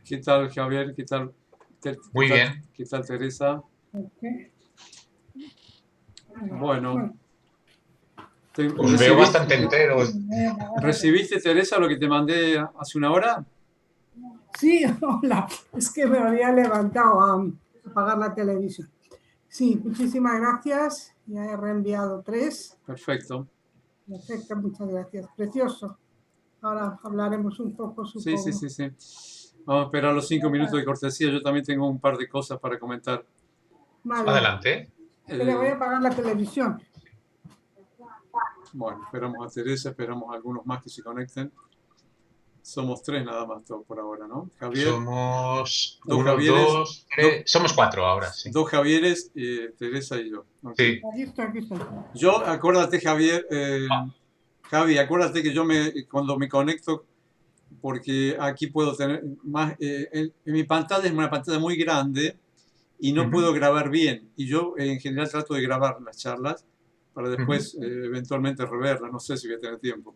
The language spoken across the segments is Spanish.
¿Qué tal, Javier? ¿Qué tal, qué Muy tal, bien. qué tal, Teresa? Ok. Bueno, Bueno, Os veo ¿recibiste, bastante enteros. voy a apagar la recibiste, televisión. Teresa, lo que te mandé hace una hora? Sí, hola, es que me había levantado a apagar la televisión. Sí, muchísimas gracias. Ya he reenviado tres. Perfecto. Perfecto, muchas gracias. Precioso. Ahora hablaremos un poco, Sí, sí, supongo. sí, sí. Vamos a esperar los 5 minutos de cortesía. Yo también tengo un par de cosas para comentar. Vale, Adelante. pero voy a Eh, apagar la televisión. bueno, esperamos a Teresa, esperamos a algunos más que se conecten. Somos tres nada más por ahora, ¿no? Javier, Somos dos uno, Javieres, dos, dos, tres. Somos cuatro ahora, sí. dos Javieres, Teresa y yo. Ok. Sí. Aquí estoy, aquí estoy. Yo, acuérdate, Javier, Javi, acuérdate que cuando me conecto, porque aquí puedo tener más, en mi pantalla es una pantalla muy grande y no Ujú, puedo grabar bien. Y yo en general trato de grabar las charlas para ujú. después eventualmente reverlas, no sé si voy a tener tiempo.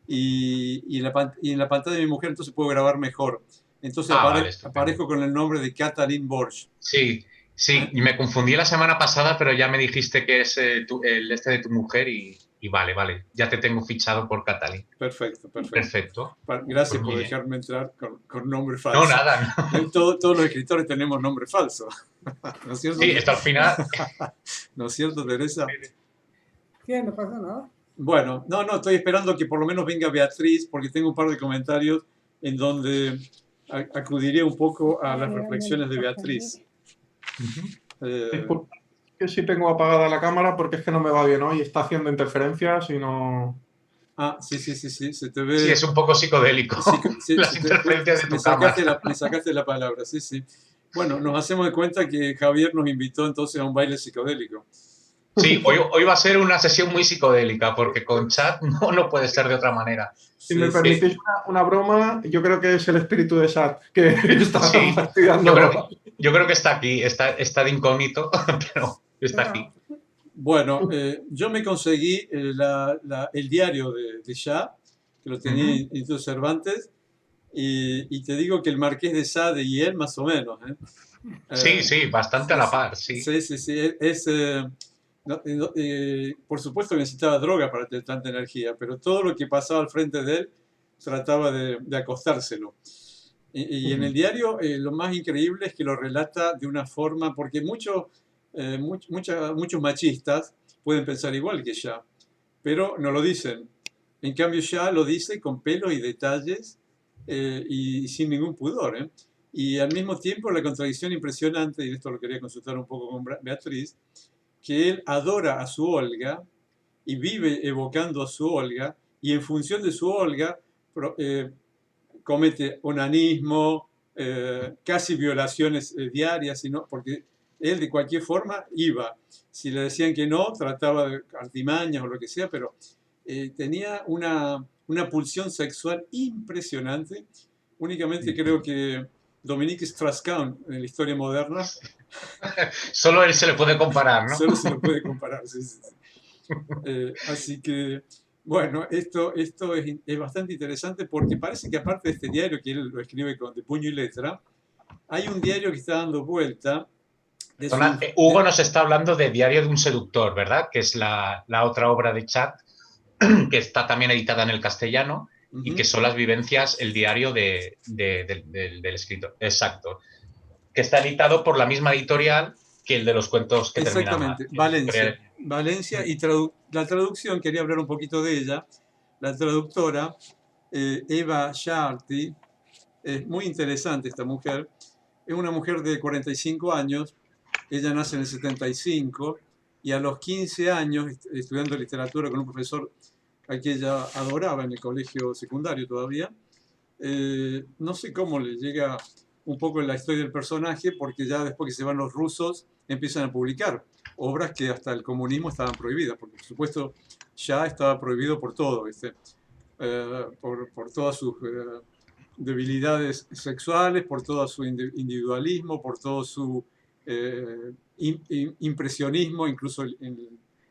Y en la pantalla de mi mujer entonces puedo grabar mejor. Entonces Ah, vale, estupendo. aparezco con el nombre de Katalin Borsch. Sí, sí. ¿Eh? Y me confundí la semana pasada, pero ya me dijiste que es el este de tu mujer y vale, vale. Ya te tengo fichado por Catalí. Perfecto, perfecto. Perfecto. Gracias Pues por muy bien. dejarme entrar con nombre No, falso. nada. No. Todos los escritores tenemos nombre falso. ¿No es cierto? Sí, esto al final. ¿No es cierto, Teresa? Sí, no pasa nada. Bueno, no, no, estoy esperando que por lo menos venga Beatriz, porque tengo un par de comentarios en donde acudiré un poco a Estaba las mirando reflexiones los de papeles. Beatriz. Ujú. Eh, Disculpa, que sí tengo apagada la cámara porque es que no me va bien hoy, está haciendo interferencias y no... sí, sí, sí, sí, se te Sí, ve. es un poco psicodélico Sí, las interferencias de me tu cámara. sacaste me sacaste la palabra, sí, sí. Bueno, nos hacemos de cuenta que Javier nos invitó entonces a un baile psicodélico. Sí, hoy va a ser una sesión muy psicodélica porque con chat no puede ser de otra manera. Si me Sí, sí, Eh, permitís una broma, yo creo que es el espíritu de Sat que está sí, yo creo, fastidiando. yo creo que está aquí, está de incógnito, pero está aquí. bueno, yo me conseguí el diario de Shah, que lo tenía Ujú. en Instituto Cervantes, y te digo que el Marqués de Sade y él más o menos. Sí, Eh, sí, bastante a sí, la sí, par, sí. sí, sí, sí, por supuesto que necesitaba droga para tener tanta energía, pero todo lo que pasaba al frente de él trataba de acostárselo. Y en el diario lo más increíble es que lo relata de una forma, porque muchos machistas pueden pensar igual que ya, pero no lo dicen. En cambio ya lo dice con pelos y detalles y sin ningún pudor. Y al mismo tiempo la contradicción impresionante, y esto lo quería consultar un poco con Beatriz, que él adora a su Olga y vive evocando a su Olga y en función de su Olga comete onanismo, casi violaciones diarias, sino porque él de cualquier forma iba. Si le decían que no, trataba de artimañas o lo que sea, pero tenía una pulsión sexual impresionante. Únicamente creo que Dominique Strauss-Kahn en la historia moderna Solo él se le puede comparar, ¿no? solo se lo puede comparar. Sí, sí, sí. Así que, bueno, esto es bastante interesante porque parece que aparte de este diario que él lo escribe de puño y letra, hay un diario que está dando vuelta de su... Perdona, Hugo nos está hablando de Diario de un seductor, ¿verdad? Que es la otra obra de Chat, que está también editada en el castellano y que Ujú, son las vivencias, el diario del escritor. Exacto. Que está editado por la misma editorial que el de los cuentos que terminan mal. exactamente, Que es Valencia. editorial- Valencia y la traducción, quería hablar un poquito de ella. La traductora, Eva Sharty, es muy interesante esta mujer. Es una mujer de 45 años. Ella nace en el 75 y a los 15 años, estudiando literatura con un profesor al que ella adoraba en el colegio secundario todavía, no sé cómo le llega un poco la historia del personaje, porque ya después que se van los rusos empiezan a publicar obras que hasta el comunismo estaban prohibidas, porque por supuesto ya estaba prohibido por todo, ¿viste? Por todas sus debilidades sexuales, por todo su individualismo, por todo su impresionismo, incluso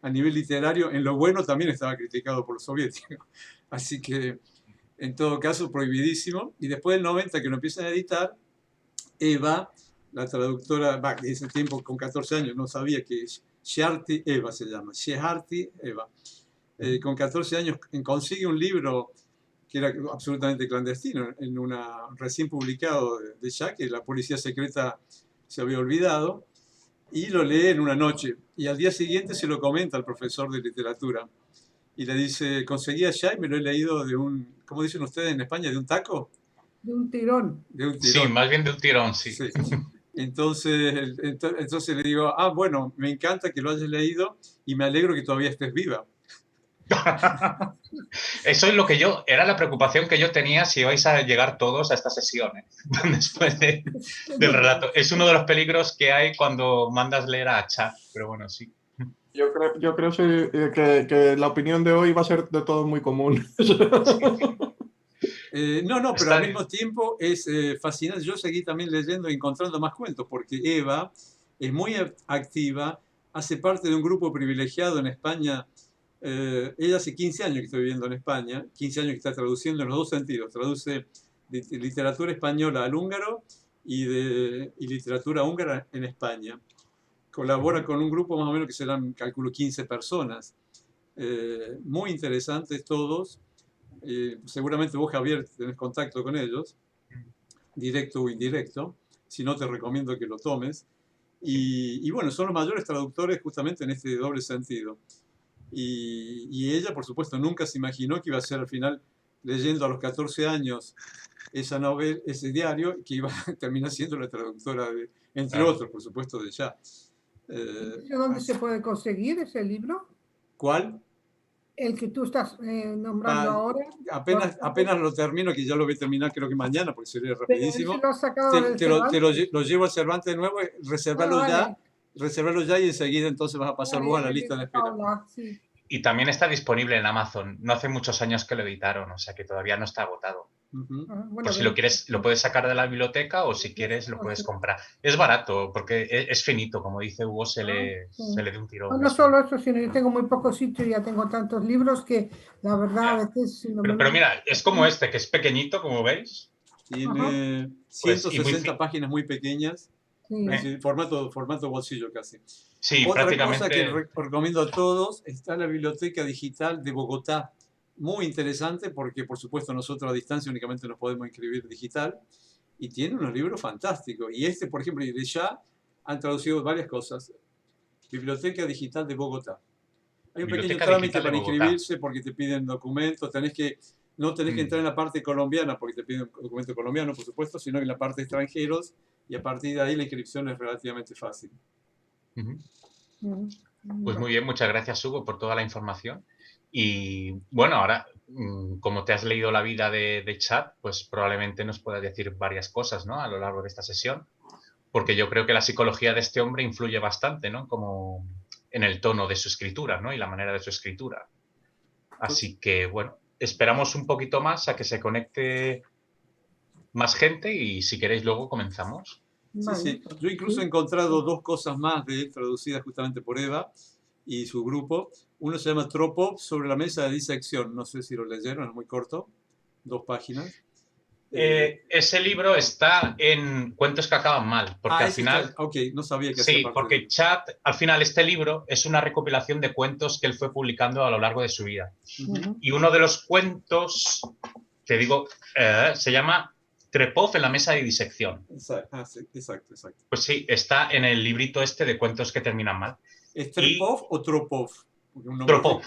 a nivel literario, en lo bueno también estaba criticado por los soviéticos. Así que, en todo caso, prohibidísimo. Y después del 90 que lo empiezan a editar, Eva, la traductora, de ese tiempo con 14 años, no sabía que Sciarti Eva se llama, Sciarti Eva. Con 14 años consigue un libro que era absolutamente clandestino, en una recién publicado de ya, que la policía secreta se había olvidado, y lo lee en una noche. Y al día siguiente se lo comenta al profesor de literatura. Y le dice, conseguí allá y me lo he leído de un, ¿cómo dicen ustedes en España? ¿De un taco? De un tirón. De un Sí, tirón. más bien de un tirón, sí. Sí. Entonces le digo, bueno, me encanta que lo hayas leído y me alegro que todavía estés viva. Eso es lo que era la preocupación que yo tenía si vais a llegar todos a esta sesión, después del relato. Es uno de los peligros que hay cuando mandas leer a chat, pero bueno, sí. Yo creo que la opinión de hoy va a ser de todo muy común. No, pero al mismo tiempo es fascinante. Yo seguí también leyendo y encontrando más cuentos, porque Eva es muy activa, hace parte de un grupo privilegiado en España. Ella hace 15 años que está viviendo en España, 15 años que está traduciendo en los dos sentidos. Traduce de literatura española al húngaro y literatura húngara en España. Colabora con un grupo más o menos que serán, calculo, 15 personas. Muy interesantes todos. Seguramente vos, Javier, tenés contacto con ellos, directo o indirecto. Si no, te recomiendo que lo tomes. Y bueno, son los mayores traductores justamente en este doble sentido. Y ella, por supuesto, nunca se imaginó que iba a ser al final, leyendo a los 14 años esa novela, ese diario, que iba a terminar siendo la traductora, entre otros, por supuesto, de ya. ¿Dónde se puede conseguir ese libro? ¿Cuál? El que tú estás nombrando ahora. Apenas lo termino, que ya lo voy a terminar creo que mañana, porque sería rapidísimo. Pero lo has sacado del lo llevo al Cervantes de nuevo, reservarlo ya y enseguida entonces vas a pasar vos a la lista de espera. Sí. Y también está disponible en Amazon. No hace muchos años que lo editaron, o sea que todavía no está agotado. Por si lo quieres, lo puedes sacar de la biblioteca o si quieres lo puedes comprar. Es barato porque es finito, como dice Hugo, se le da un tirón. No solo eso, sino yo tengo muy poco sitio y ya tengo tantos libros que la verdad a veces... Pero mira, es como este, que es pequeñito, como veis. Tiene 160 páginas muy pequeñas. Sí. Es decir, formato bolsillo casi. Sí, Otra prácticamente... cosa que recomiendo a todos está la Biblioteca Digital de Bogotá. Muy interesante porque, por supuesto, nosotros a distancia únicamente nos podemos inscribir digital y tiene unos libros fantásticos. Y por ejemplo, de ya han traducido varias cosas. Biblioteca Digital de Bogotá. Hay un pequeño trámite para inscribirse porque te piden documentos. No tenés que entrar en la parte colombiana porque te piden un documento colombiano, por supuesto, sino en la parte de extranjeros y a partir de ahí la inscripción es relativamente fácil. Pues muy bien, muchas gracias, Hugo, por toda la información. Y bueno, ahora, como te has leído la vida de Chat, pues probablemente nos puedas decir varias cosas, ¿no? A lo largo de esta sesión, porque yo creo que la psicología de este hombre influye bastante, ¿no? Como en el tono de su escritura, ¿no? Y la manera de su escritura. Así que, bueno, esperamos un poquito más a que se conecte más gente y si queréis luego comenzamos. Sí. Yo incluso he encontrado dos cosas más de él traducidas justamente por Eva y su grupo. Uno se llama Tropop, sobre la mesa de disección. No sé si lo leyeron, es muy corto, 2 páginas. Ese libro está en Cuentos que acaban mal, porque al final... no sabía que sí, porque Chat, al final este libro es una recopilación de cuentos que él fue publicando a lo largo de su vida. Y uno de los cuentos, te digo, se llama Trepov en la mesa de disección. Exacto. Pues sí, está en el librito este de cuentos que terminan mal. ¿Es Trepov o Tropov? Tropov.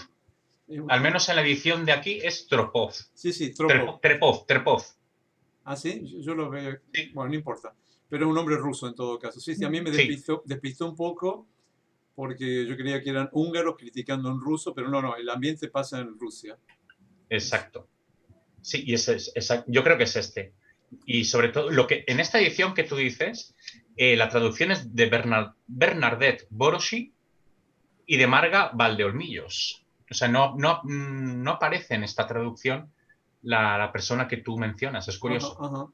Al menos en la edición de aquí es Tropov. Sí, Tropov. Trepov. Ah, sí, yo lo veo. Sí. Bueno, no importa. Pero es un nombre ruso en todo caso. Sí, a mí me despistó un poco porque yo creía que eran húngaros criticando en ruso, pero no, el ambiente pasa en Rusia. Exacto. Sí, y yo creo que es este. Y sobre todo, lo que en esta edición que tú dices, la traducción es de Bernadette Boroshi y de Marga Valdeolmillos. O sea, no aparece en esta traducción la persona que tú mencionas. Es curioso.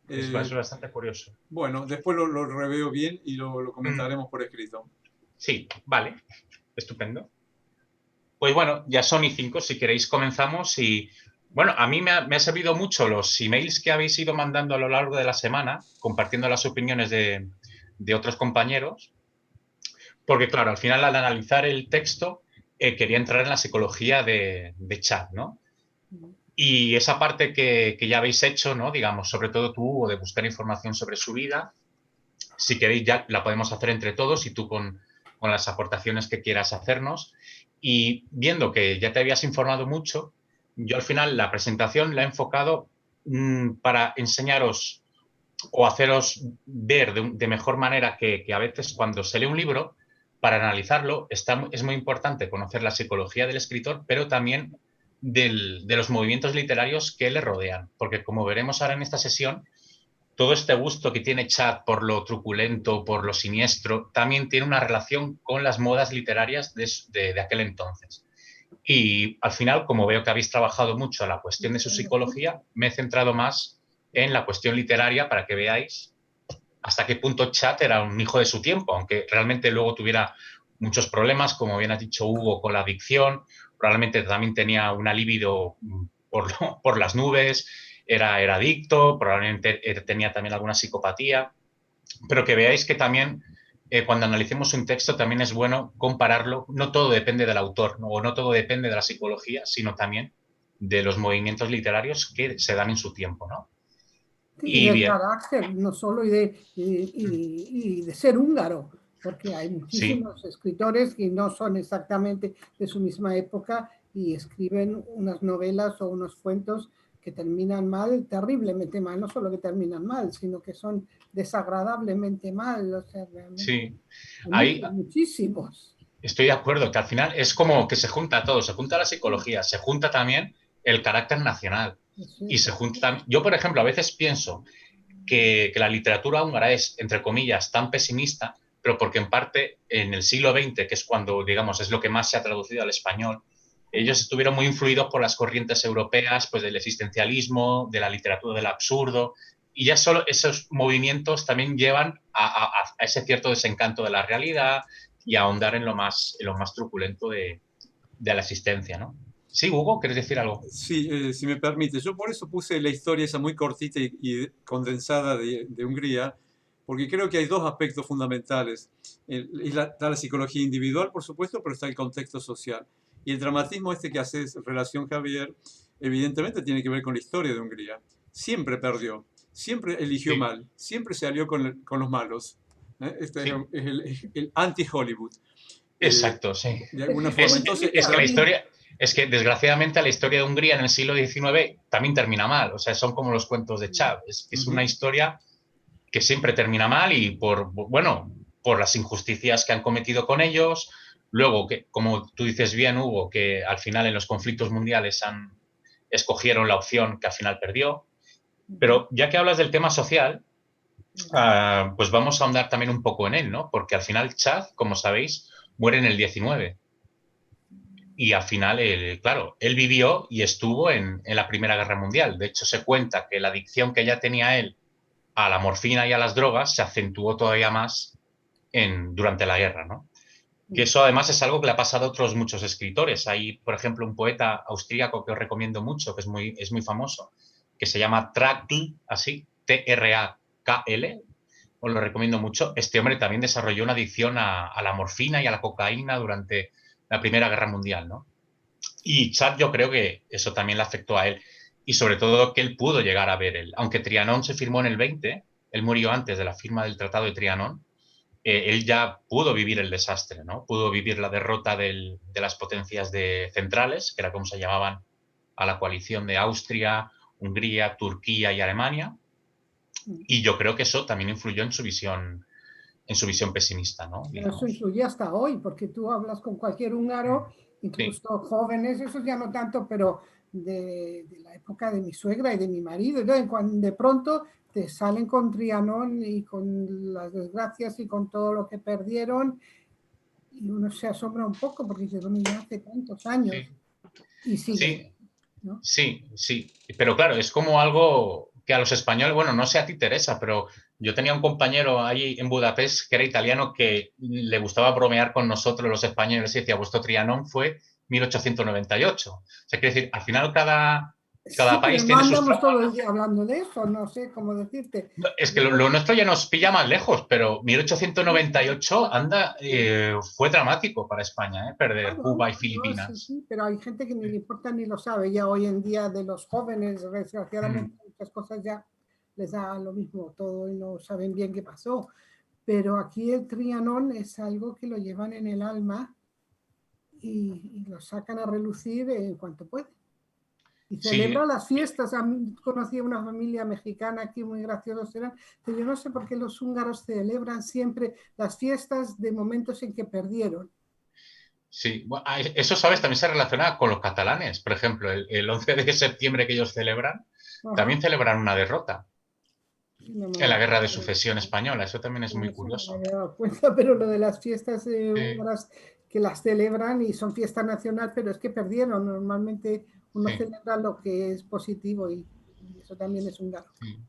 Es bastante curioso. Bueno, después lo reveo bien y lo comentaremos por escrito. Sí, vale. Estupendo. Pues bueno, ya son y 5. Si queréis comenzamos y Bueno, a mí me ha servido mucho los emails que habéis ido mandando a lo largo de la semana, compartiendo las opiniones de otros compañeros, porque claro, al final al analizar el texto quería entrar en la psicología de Chad, ¿no? Y esa parte que ya habéis hecho, ¿no? Digamos, sobre todo tú, o de buscar información sobre su vida, si queréis ya la podemos hacer entre todos y tú con las aportaciones que quieras hacernos. Y viendo que ya te habías informado mucho, yo al final la presentación la he enfocado para enseñaros o haceros ver de mejor manera que a veces cuando se lee un libro, para analizarlo es muy importante conocer la psicología del escritor, pero también de los movimientos literarios que le rodean. Porque como veremos ahora en esta sesión, todo este gusto que tiene Chad por lo truculento, por lo siniestro, también tiene una relación con las modas literarias de aquel entonces. Y al final, como veo que habéis trabajado mucho la cuestión de su psicología, me he centrado más en la cuestión literaria para que veáis hasta qué punto Chad era un hijo de su tiempo, aunque realmente luego tuviera muchos problemas, como bien ha dicho Hugo, con la adicción, probablemente también tenía una libido por las nubes, era adicto, probablemente tenía también alguna psicopatía, pero que veáis que también cuando analicemos un texto también es bueno compararlo, no todo depende del autor, ¿no? O no todo depende de la psicología, sino también de los movimientos literarios que se dan en su tiempo, ¿no? Sí, y del carácter, no solo y de ser húngaro, porque hay muchísimos escritores que no son exactamente de su misma época y escriben unas novelas o unos cuentos que terminan mal, terriblemente mal, no solo que terminan mal, sino que son desagradablemente mal, o sea, realmente sí. Hay muchísimos. Estoy de acuerdo, que al final es como que se junta todo, se junta la psicología, se junta también el carácter nacional y se junta. Yo, por ejemplo, a veces pienso que la literatura húngara es, entre comillas, tan pesimista, pero porque en parte en el siglo XX, que es cuando, digamos, es lo que más se ha traducido al español, ellos estuvieron muy influidos por las corrientes europeas, pues del existencialismo, de la literatura del absurdo, y ya solo esos movimientos también llevan a ese cierto desencanto de la realidad y a ahondar en lo más truculento de la existencia, ¿no? Sí, Hugo, ¿quieres decir algo? Sí, si me permite. Yo por eso puse la historia esa muy cortita y condensada de Hungría, porque creo que hay dos aspectos fundamentales. Está la psicología individual, por supuesto, pero está el contexto social. Y el dramatismo este que haces relación, Javier, evidentemente tiene que ver con la historia de Hungría. Siempre perdió, siempre eligió mal, siempre se alió con los malos. Este es el anti-Hollywood. Exacto, sí. De alguna forma. Entonces, es que la historia, es que desgraciadamente la historia de Hungría en el siglo XIX también termina mal. O sea, son como los cuentos de Chávez. Es una historia que siempre termina mal y por las injusticias que han cometido con ellos. Luego, que, como tú dices bien, Hugo, que al final en los conflictos mundiales escogieron la opción que al final perdió. Pero ya que hablas del tema social, pues vamos a ahondar también un poco en él, ¿no? Porque al final Chad, como sabéis, muere en el 19. Y al final, claro, él vivió y estuvo en la Primera Guerra Mundial. De hecho, se cuenta que la adicción que ya tenía él a la morfina y a las drogas se acentuó todavía más durante la guerra, ¿no? Que eso además es algo que le ha pasado a otros muchos escritores. Hay, por ejemplo, un poeta austríaco que os recomiendo mucho, que es muy famoso, que se llama Trakl, así, Trakl, os lo recomiendo mucho. Este hombre también desarrolló una adicción a la morfina y a la cocaína durante la Primera Guerra Mundial, ¿no? Y Chad yo creo que eso también le afectó a él. Y sobre todo que él pudo llegar a ver él. Aunque Trianón se firmó en el 20, él murió antes de la firma del Tratado de Trianón, él ya pudo vivir el desastre, ¿no? Pudo vivir la derrota de las potencias centrales, que era como se llamaban a la coalición de Austria, Hungría, Turquía y Alemania. Y yo creo que eso también influyó en su visión pesimista, ¿no? Pero eso influye hasta hoy, porque tú hablas con cualquier húngaro, incluso jóvenes, eso ya no tanto, pero de la época de mi suegra y de mi marido, cuando de pronto te salen con Trianón y con las desgracias y con todo lo que perdieron, y uno se asombra un poco porque dice, bueno, ya hace tantos años. Y sigue. Sí, ¿no? Sí, pero claro, es como algo que a los españoles, bueno, no sé a ti, Teresa, pero yo tenía un compañero ahí en Budapest que era italiano que le gustaba bromear con nosotros los españoles y decía, vuestro Trianón fue 1898. O sea, quiere decir, al final Cada Sí, pero país no tiene sus andamos todo el trabajos. día hablando de eso, no sé cómo decirte. Es que lo nuestro ya nos pilla más lejos, pero 1898 anda, fue dramático para España, perder Claro, Cuba y no, sí, Filipinas. sí, pero hay gente que ni le importa ni lo sabe. Ya hoy en día de los jóvenes, Mm, desgraciadamente, muchas cosas ya les da lo mismo todo y no saben bien qué pasó. Pero aquí el Trianon es algo que lo llevan en el alma y lo sacan a relucir en cuanto pueden. Y sí, celebra las fiestas. A mí conocí a una familia mexicana aquí muy graciosos eran, pero yo no sé por qué los húngaros celebran siempre las fiestas de momentos en que perdieron. sí. Bueno, eso, sabes, también se relaciona con los catalanes. Por ejemplo, el 11 de septiembre que ellos celebran, Ajá. también celebran una derrota No me en había la guerra de dado sucesión cuenta. española. Eso también es No, muy eso no me curioso. había dado cuenta, pero lo de las fiestas Sí, húngaras que las celebran y son fiesta nacional, pero es que perdieron. Normalmente uno sí, celebra lo que es positivo y eso también es húngaro. sí.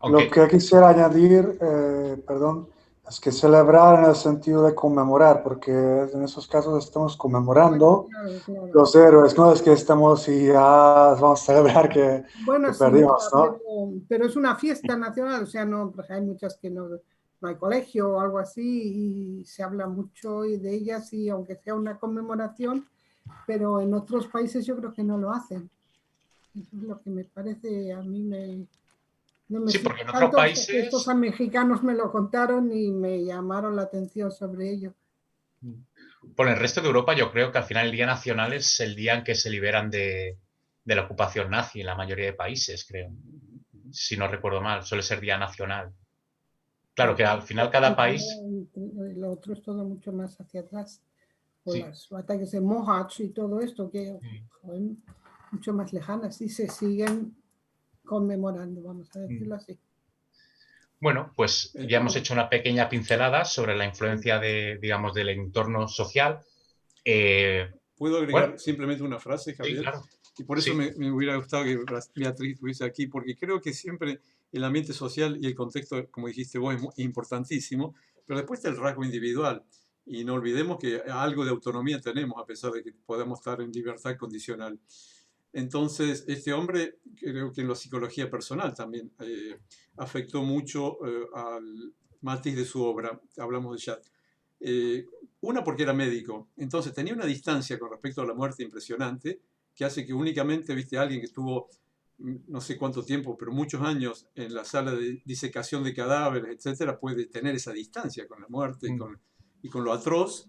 Lo Aunque, que quisiera añadir, perdón, es que celebrar en el sentido de conmemorar, porque en esos casos estamos Claro, conmemorando claro, claro. los héroes, no es que estamos y ya vamos a celebrar que Bueno, sí, perdimos, ¿no? pero es una fiesta nacional, o sea, no, pues hay muchas que no, no hay colegio o algo así y se habla mucho de ellas y aunque sea una conmemoración, pero en otros países yo creo que no lo hacen. Eso es lo que me parece, a mí no me sí, fío porque en otros tanto hasta que estos países, mexicanos me lo contaron y me llamaron la atención sobre ello. por el resto de Europa, yo creo que al final el Día Nacional es el día en que se liberan de la ocupación nazi en la mayoría de países, creo. Si no recuerdo mal, suele ser Día Nacional. Claro que al final cada país, Lo otro es todo mucho más hacia atrás, por sí, las ataques de Mohatch y todo esto, que son mucho más lejanas y se siguen conmemorando, vamos a decirlo así. bueno, pues ya hemos hecho una pequeña pincelada sobre la Sí, influencia de, digamos, del entorno social. Eh, ¿Puedo bueno, agregar simplemente una frase, sí, Javier? claro, Y por eso sí, me hubiera gustado que Beatriz estuviese aquí, porque creo que siempre el ambiente social y el contexto, como dijiste vos, es importantísimo, pero después está el rasgo individual. Y no olvidemos que algo de autonomía tenemos, a pesar de que podamos estar en libertad condicional. Entonces, este hombre, creo que en la psicología personal también afectó mucho al matiz de su obra. Hablamos de Chat. Eh, una porque era médico, entonces tenía una distancia con respecto a la muerte impresionante, que hace que únicamente, viste, alguien que estuvo no sé cuánto tiempo, pero muchos años en la sala de disecación de cadáveres, etcétera, puede tener esa distancia con la muerte y con lo atroz.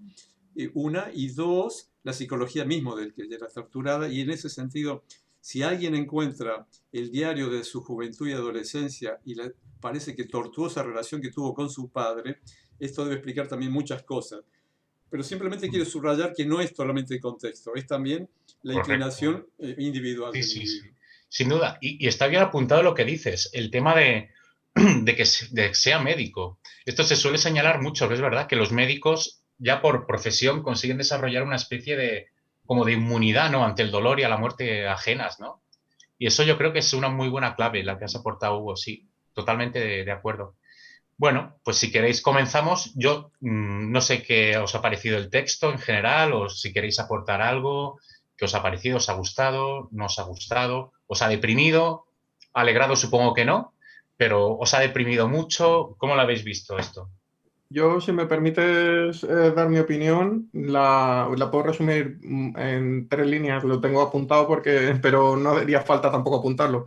Una, y dos, la psicología mismo del que era torturada, y en ese sentido, si alguien encuentra el diario de su juventud y adolescencia y parece que tortuosa relación que tuvo con su padre, esto debe explicar también muchas cosas. Pero simplemente quiero subrayar que no es solamente el contexto, es también la correcto. inclinación individual Sí, del sí, sí, individuo. sin duda. Y está bien apuntado lo que dices, el tema de que sea médico. Esto se suele señalar mucho, es verdad, que los médicos ya por profesión consiguen desarrollar una especie de, como de inmunidad, ¿no? Ante el dolor y a la muerte ajenas, ¿no? Y eso yo creo que es una muy buena clave la que has aportado, Hugo, sí, totalmente de acuerdo. Bueno, pues si queréis comenzamos. Yo no sé qué os ha parecido el texto en general o si queréis aportar algo, qué os ha parecido, os ha gustado, no os ha gustado, os ha deprimido, alegrado supongo que no, pero os ha deprimido mucho. ¿Cómo lo habéis visto esto? Yo, si me permites dar mi opinión, la puedo resumir en 3 líneas. Lo tengo apuntado pero no haría falta tampoco apuntarlo.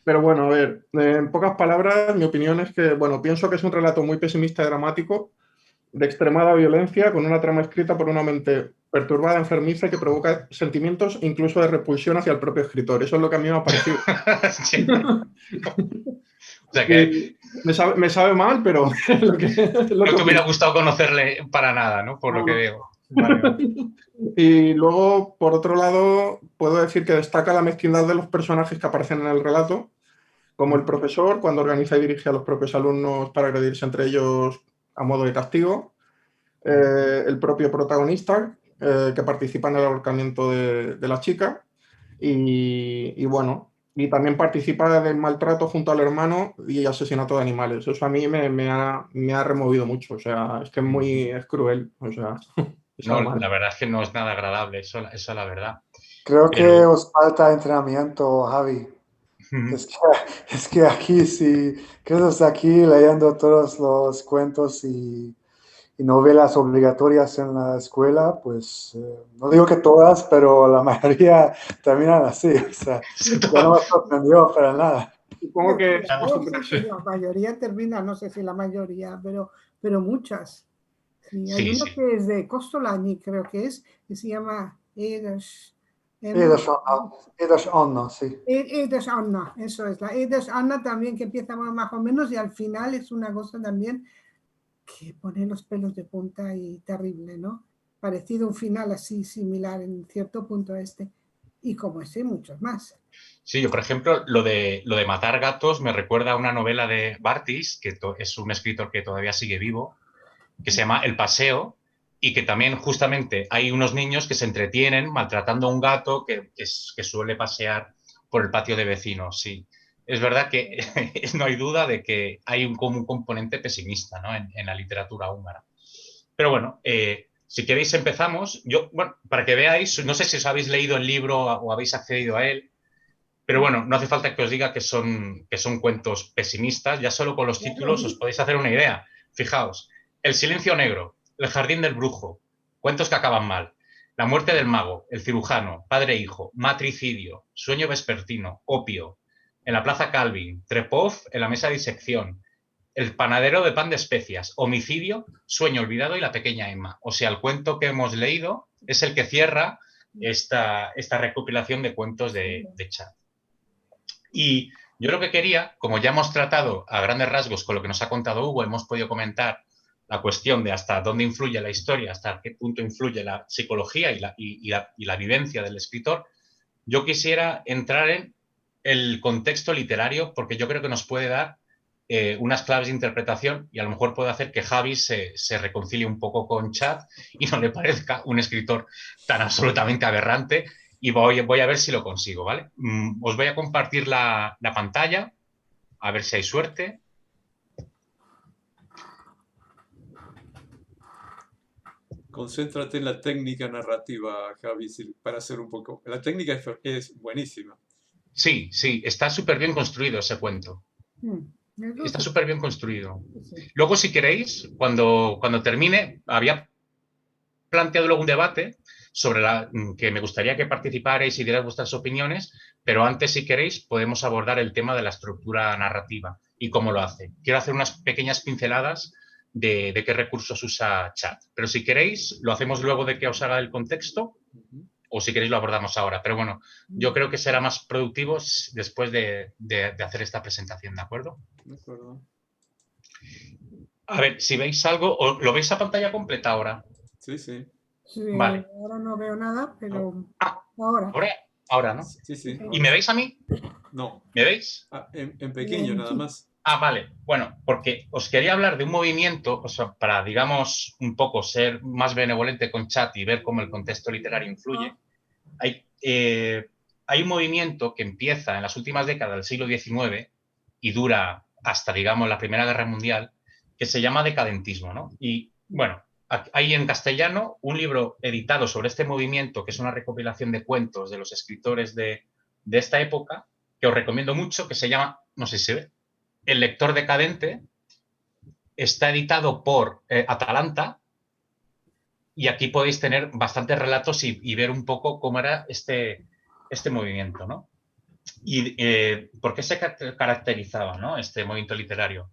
Pero bueno, a ver, en pocas palabras, mi opinión es que, bueno, pienso que es un relato muy pesimista y dramático, de extremada violencia, con una trama escrita por una mente perturbada, enfermiza y que provoca sentimientos incluso de repulsión hacia el propio escritor. Eso es lo que a mí me ha parecido. Sí. O sea que Y me sabe mal, pero es es lo no que te hubiera opino. gustado conocerle para nada, ¿no? Por lo que No. veo. Vale, vale. Y luego, por otro lado, puedo decir que destaca la mezquindad de los personajes que aparecen en el relato, como el profesor, cuando organiza y dirige a los propios alumnos para agredirse entre ellos a modo de castigo, el propio protagonista, que participa en el ahorcamiento de la chica, y bueno, y también participa del maltrato junto al hermano y asesinato de animales. Eso a mí me ha removido mucho, o sea, es que es cruel, o sea, me No, sabe mal. la verdad es que no es nada agradable, eso es la verdad. Creo que Pero, os falta entrenamiento, Javi. Es que aquí, si quedas aquí leyendo todos los cuentos y novelas obligatorias en la escuela, pues no digo que todas, pero la mayoría terminan así. O sea, ya no me sorprendió para nada. Supongo que es Oh, sí, acostumbrarse. sí, la mayoría termina, no sé si la mayoría, pero muchas. Sí, hay sí, una sí. que es de Kostolany, creo que se llama Edes Anna, sí. Edes Anna, eso es, la Edes Anna también, que empieza más o menos y al final es una cosa también que pone los pelos de punta y terrible, ¿no? Parecido a un final así similar en cierto punto a este. Y como ese, muchos más. Sí, yo, por ejemplo, lo de matar gatos me recuerda a una novela de Bartis, que es un escritor que todavía sigue vivo, que se llama El Paseo, y que también justamente hay unos niños que se entretienen maltratando a un gato que suele pasear por el patio de vecinos, sí. Es verdad que no hay duda de que hay como un componente pesimista, ¿no? en la literatura húngara. Pero bueno, si queréis empezamos. Yo, bueno, para que veáis, no sé si os habéis leído el libro o habéis accedido a él, pero bueno, no hace falta que os diga que son cuentos pesimistas, ya solo con los títulos os podéis hacer una idea. Fijaos, El silencio negro, El jardín del brujo, cuentos que acaban mal, La muerte del mago, El cirujano, Padre e hijo, Matricidio, Sueño vespertino, Opio, En la plaza Calvin, Trepov, En la mesa de disección, El panadero de pan de especias, Homicidio, Sueño olvidado y La pequeña Emma. O sea, el cuento que hemos leído es el que cierra esta recopilación de cuentos de Chad. Y yo lo que quería, como ya hemos tratado a grandes rasgos con lo que nos ha contado Hugo, hemos podido comentar la cuestión de hasta dónde influye la historia, hasta qué punto influye la psicología y la vivencia del escritor, yo quisiera entrar en el contexto literario porque yo creo que nos puede dar unas claves de interpretación y a lo mejor puede hacer que Javi se reconcilie un poco con Chad y no le parezca un escritor tan absolutamente aberrante y voy a ver si lo consigo, ¿vale? Os voy a compartir la pantalla, a ver si hay suerte. Concéntrate en la técnica narrativa, Javi, para hacer un poco. La técnica es buenísima. Sí, sí, está súper bien construido ese cuento. Eso Está sí, súper bien construido. sí. Luego, si queréis, cuando termine, había planteado luego un debate sobre que me gustaría que participarais y dierais vuestras opiniones, pero antes, si queréis, podemos abordar el tema de la estructura narrativa y cómo lo hace. Quiero hacer unas pequeñas pinceladas de qué recursos usa Chat, pero si queréis, lo hacemos luego de que os haga el contexto o si queréis lo abordamos ahora. Pero bueno, yo creo que será más productivo después de hacer esta presentación, ¿de acuerdo? De acuerdo. A ver, si veis algo, ¿lo veis a pantalla completa ahora? Sí, sí. Sí, Vale. ahora no veo nada, pero Ah, ahora. ahora, ¿no? Sí, sí. ¿Y me veis a mí? No. ¿Me veis? En pequeño nada Sí. más. Ah, vale. Bueno, porque os quería hablar de un movimiento, o sea, para, digamos, un poco ser más benevolente con Chat y ver cómo el contexto literario influye. Hay un movimiento que empieza en las últimas décadas del siglo XIX y dura hasta, digamos, la Primera Guerra Mundial, que se llama decadentismo, ¿no? Y, bueno, hay en castellano un libro editado sobre este movimiento, que es una recopilación de cuentos de los escritores de esta época, que os recomiendo mucho, que se llama, no sé si se ve, El lector decadente. Está editado por Atalanta y aquí podéis tener bastantes relatos y ver un poco cómo era este movimiento, ¿no? Y por qué se caracterizaba, ¿no?, este movimiento literario.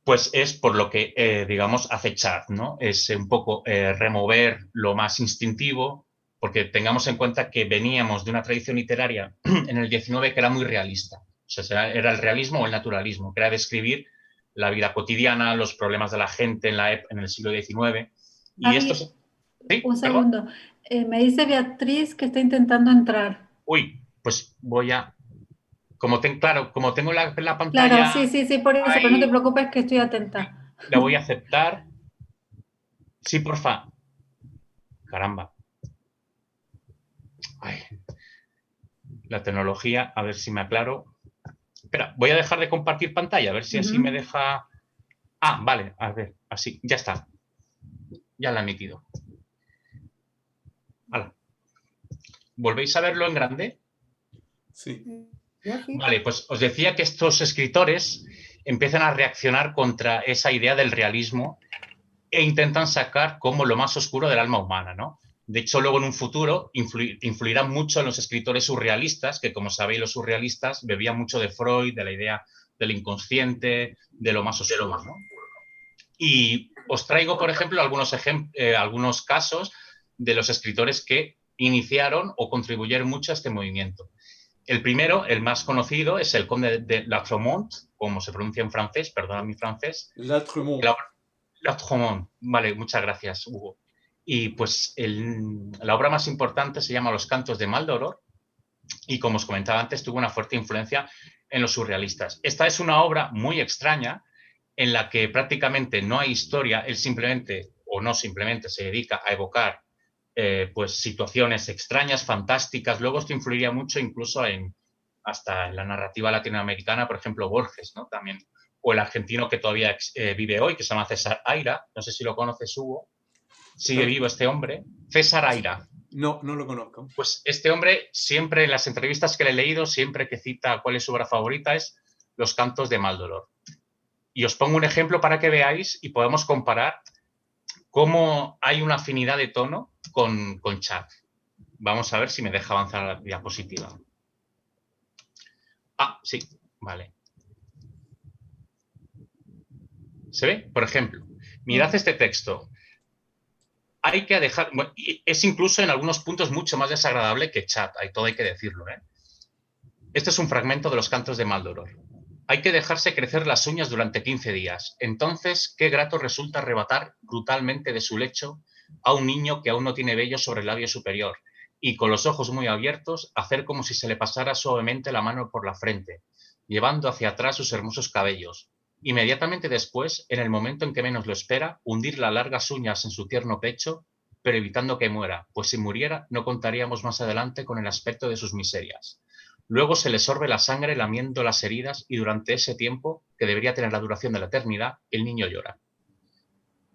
Pues es por lo que, digamos, hace Chat, ¿no? Es un poco remover lo más instintivo, porque tengamos en cuenta que veníamos de una tradición literaria en el XIX que era muy realista. O sea, era el realismo o el naturalismo, que era describir la vida cotidiana, los problemas de la gente en el siglo XIX. Y Javi, esto... ¿Sí? un ¿Perdón? segundo. Me dice Beatriz que está intentando entrar. Uy, pues voy a... Como tengo la Claro, pantalla sí, por eso, pero no te ahí, preocupes que estoy atenta. la voy a aceptar. Sí, porfa. Caramba. Ay, la tecnología, a ver si me aclaro. Espera, voy a dejar de compartir pantalla, a ver si así me deja... Ah, vale, a ver, así, ya está. Ya la he emitido. Hala. ¿Volvéis a verlo en grande? Sí. Vale, pues os decía que estos escritores empiezan a reaccionar contra esa idea del realismo e intentan sacar como lo más oscuro del alma humana, ¿no? De hecho, luego en un futuro influirán mucho en los escritores surrealistas, que como sabéis los surrealistas bebían mucho de Freud, de la idea del inconsciente, de lo más oscuro, ¿no? Y os traigo, por ejemplo, algunos casos de los escritores que iniciaron o contribuyeron mucho a este movimiento. El primero, el más conocido, es el conde de Latremont, como se pronuncia en francés, perdona mi francés. Latremont. Latremont, vale, muchas gracias, Hugo. Y pues la obra más importante se llama Los cantos de Maldoror y, como os comentaba antes, tuvo una fuerte influencia en los surrealistas. Esta es una obra muy extraña en la que prácticamente no hay historia, él simplemente, o no simplemente, se dedica a evocar pues situaciones extrañas, fantásticas. Luego esto influiría mucho incluso hasta en la narrativa latinoamericana, por ejemplo, Borges, ¿no? También, o el argentino que todavía vive hoy, que se llama César Aira, no sé si lo conoces, Hugo. Sigue vivo este hombre, César Aira. No, no lo conozco. Pues este hombre, siempre en las entrevistas que le he leído, siempre que cita cuál es su obra favorita, es Los cantos de Maldoror. Y os pongo un ejemplo para que veáis y podemos comparar cómo hay una afinidad de tono con Chat. Vamos a ver si me deja avanzar la diapositiva. Ah, sí, vale. ¿Se ve? Por ejemplo, mirad este texto. Hay que dejar... Bueno, es incluso en algunos puntos mucho más desagradable que Chat, todo hay que decirlo, ¿eh? Este es un fragmento de Los cantos de Maldoror. Hay que dejarse crecer las uñas durante 15 días. Entonces, qué grato resulta arrebatar brutalmente de su lecho a un niño que aún no tiene vello sobre el labio superior y, con los ojos muy abiertos, hacer como si se le pasara suavemente la mano por la frente, llevando hacia atrás sus hermosos cabellos. Inmediatamente después, en el momento en que menos lo espera, hundir las largas uñas en su tierno pecho, pero evitando que muera, pues si muriera no contaríamos más adelante con el aspecto de sus miserias. Luego se le sorbe la sangre lamiendo las heridas y durante ese tiempo, que debería tener la duración de la eternidad, el niño llora.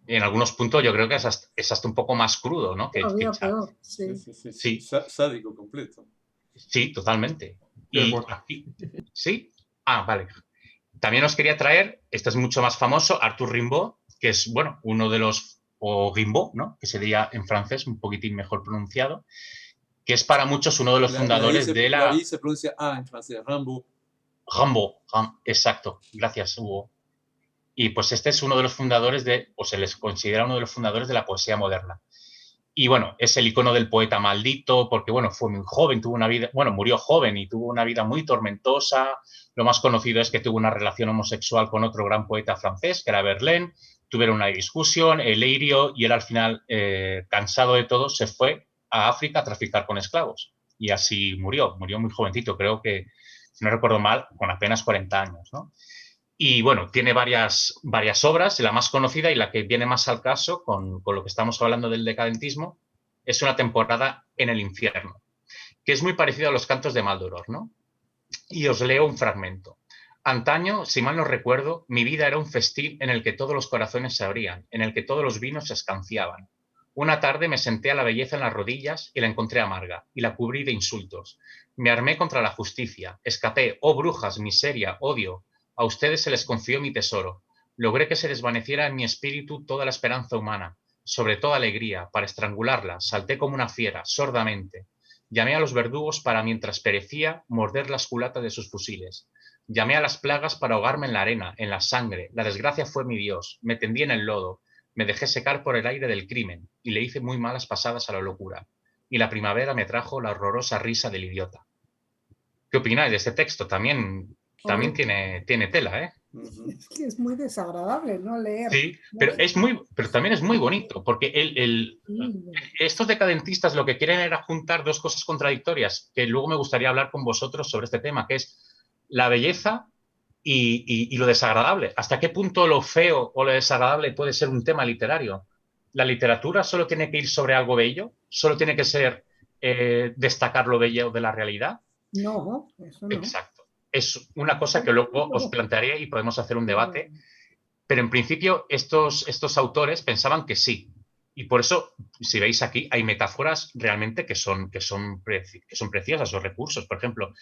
Y en algunos puntos yo creo que es hasta un poco más crudo, ¿no? que Chat. Sí. Sádico completo. Sí, totalmente. Qué Y bueno. aquí, ¿sí? Ah, vale. También os quería traer, este es mucho más famoso, Arthur Rimbaud, que es, bueno, uno de los, o Rimbaud, ¿no? Que sería en francés un poquitín mejor pronunciado, que es para muchos uno de los fundadores de la... La I se pronuncia A en francés, Rimbaud. Rimbaud, exacto. Gracias, Hugo. Y pues este es uno de los fundadores o se les considera uno de los fundadores de la poesía moderna. Y bueno, es el icono del poeta maldito, porque bueno, fue muy joven, murió joven y tuvo una vida muy tormentosa. Lo más conocido es que tuvo una relación homosexual con otro gran poeta francés, que era Verlaine. Tuvieron una discusión, el Leirio, y él al final, cansado de todo, se fue a África a traficar con esclavos. Y así murió muy jovencito, creo que, si no recuerdo mal, con apenas 40 años, ¿no? Y bueno, tiene varias obras, la más conocida y la que viene más al caso con lo que estamos hablando del decadentismo, es Una temporada en el infierno, que es muy parecido a Los cantos de Maldoror, ¿no? Y os leo un fragmento. Antaño, si mal no recuerdo, mi vida era un festín en el que todos los corazones se abrían, en el que todos los vinos se escanciaban. Una tarde me senté a la belleza en las rodillas y la encontré amarga, y la cubrí de insultos. Me armé contra la justicia, escapé, oh brujas, miseria, odio. A ustedes se les confió mi tesoro. Logré que se desvaneciera en mi espíritu toda la esperanza humana, sobre toda alegría, para estrangularla, salté como una fiera, sordamente. Llamé a los verdugos para, mientras perecía, morder las culatas de sus fusiles. Llamé a las plagas para ahogarme en la arena, en la sangre. La desgracia fue mi Dios. Me tendí en el lodo. Me dejé secar por el aire del crimen y le hice muy malas pasadas a la locura. Y la primavera me trajo la horrorosa risa del idiota. ¿Qué opináis de este texto? También tiene tela, ¿eh? Es que es muy desagradable, ¿no? Leer. Sí, pero también es muy bonito, porque estos decadentistas lo que quieren era juntar dos cosas contradictorias, que luego me gustaría hablar con vosotros sobre este tema, que es la belleza y lo desagradable. ¿Hasta qué punto lo feo o lo desagradable puede ser un tema literario? ¿La literatura solo tiene que ir sobre algo bello? ¿Solo tiene que ser destacar lo bello de la realidad? No, eso no. Exacto. Es una cosa que luego os plantearé y podemos hacer un debate. Pero en principio estos autores pensaban que sí, Y por eso, si veis aquí, hay metáforas realmente que son preciosas, o recursos. Por ejemplo,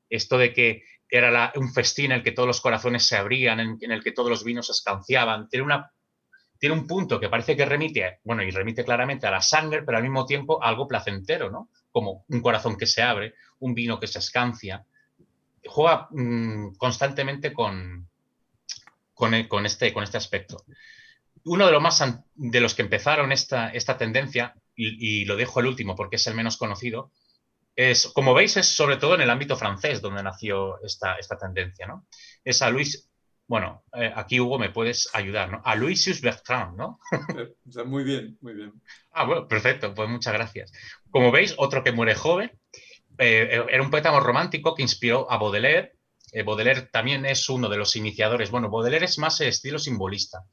esto de que era un festín en el que todos los corazones se abrían, en el que todos los vinos se escanciaban. Tiene un punto que parece que remite, bueno, y remite claramente a la sangre, pero al mismo tiempo a algo placentero, ¿no? Como un corazón que se abre, un vino que se escancia. Juega constantemente con este aspecto. Uno de los que empezaron esta tendencia, y lo dejo el último porque es el menos conocido, como veis, es sobre todo en el ámbito francés donde nació esta tendencia, ¿no? Es a Louis, bueno, aquí Hugo me puedes ayudar, ¿no? A Louisius Bertrand, ¿no? Muy bien, muy bien. Ah, bueno, perfecto, pues muchas gracias. Como veis, otro que muere joven, era un poeta romántico que inspiró a Baudelaire. Baudelaire también es uno de los iniciadores. Bueno, Baudelaire es más estilo simbolista,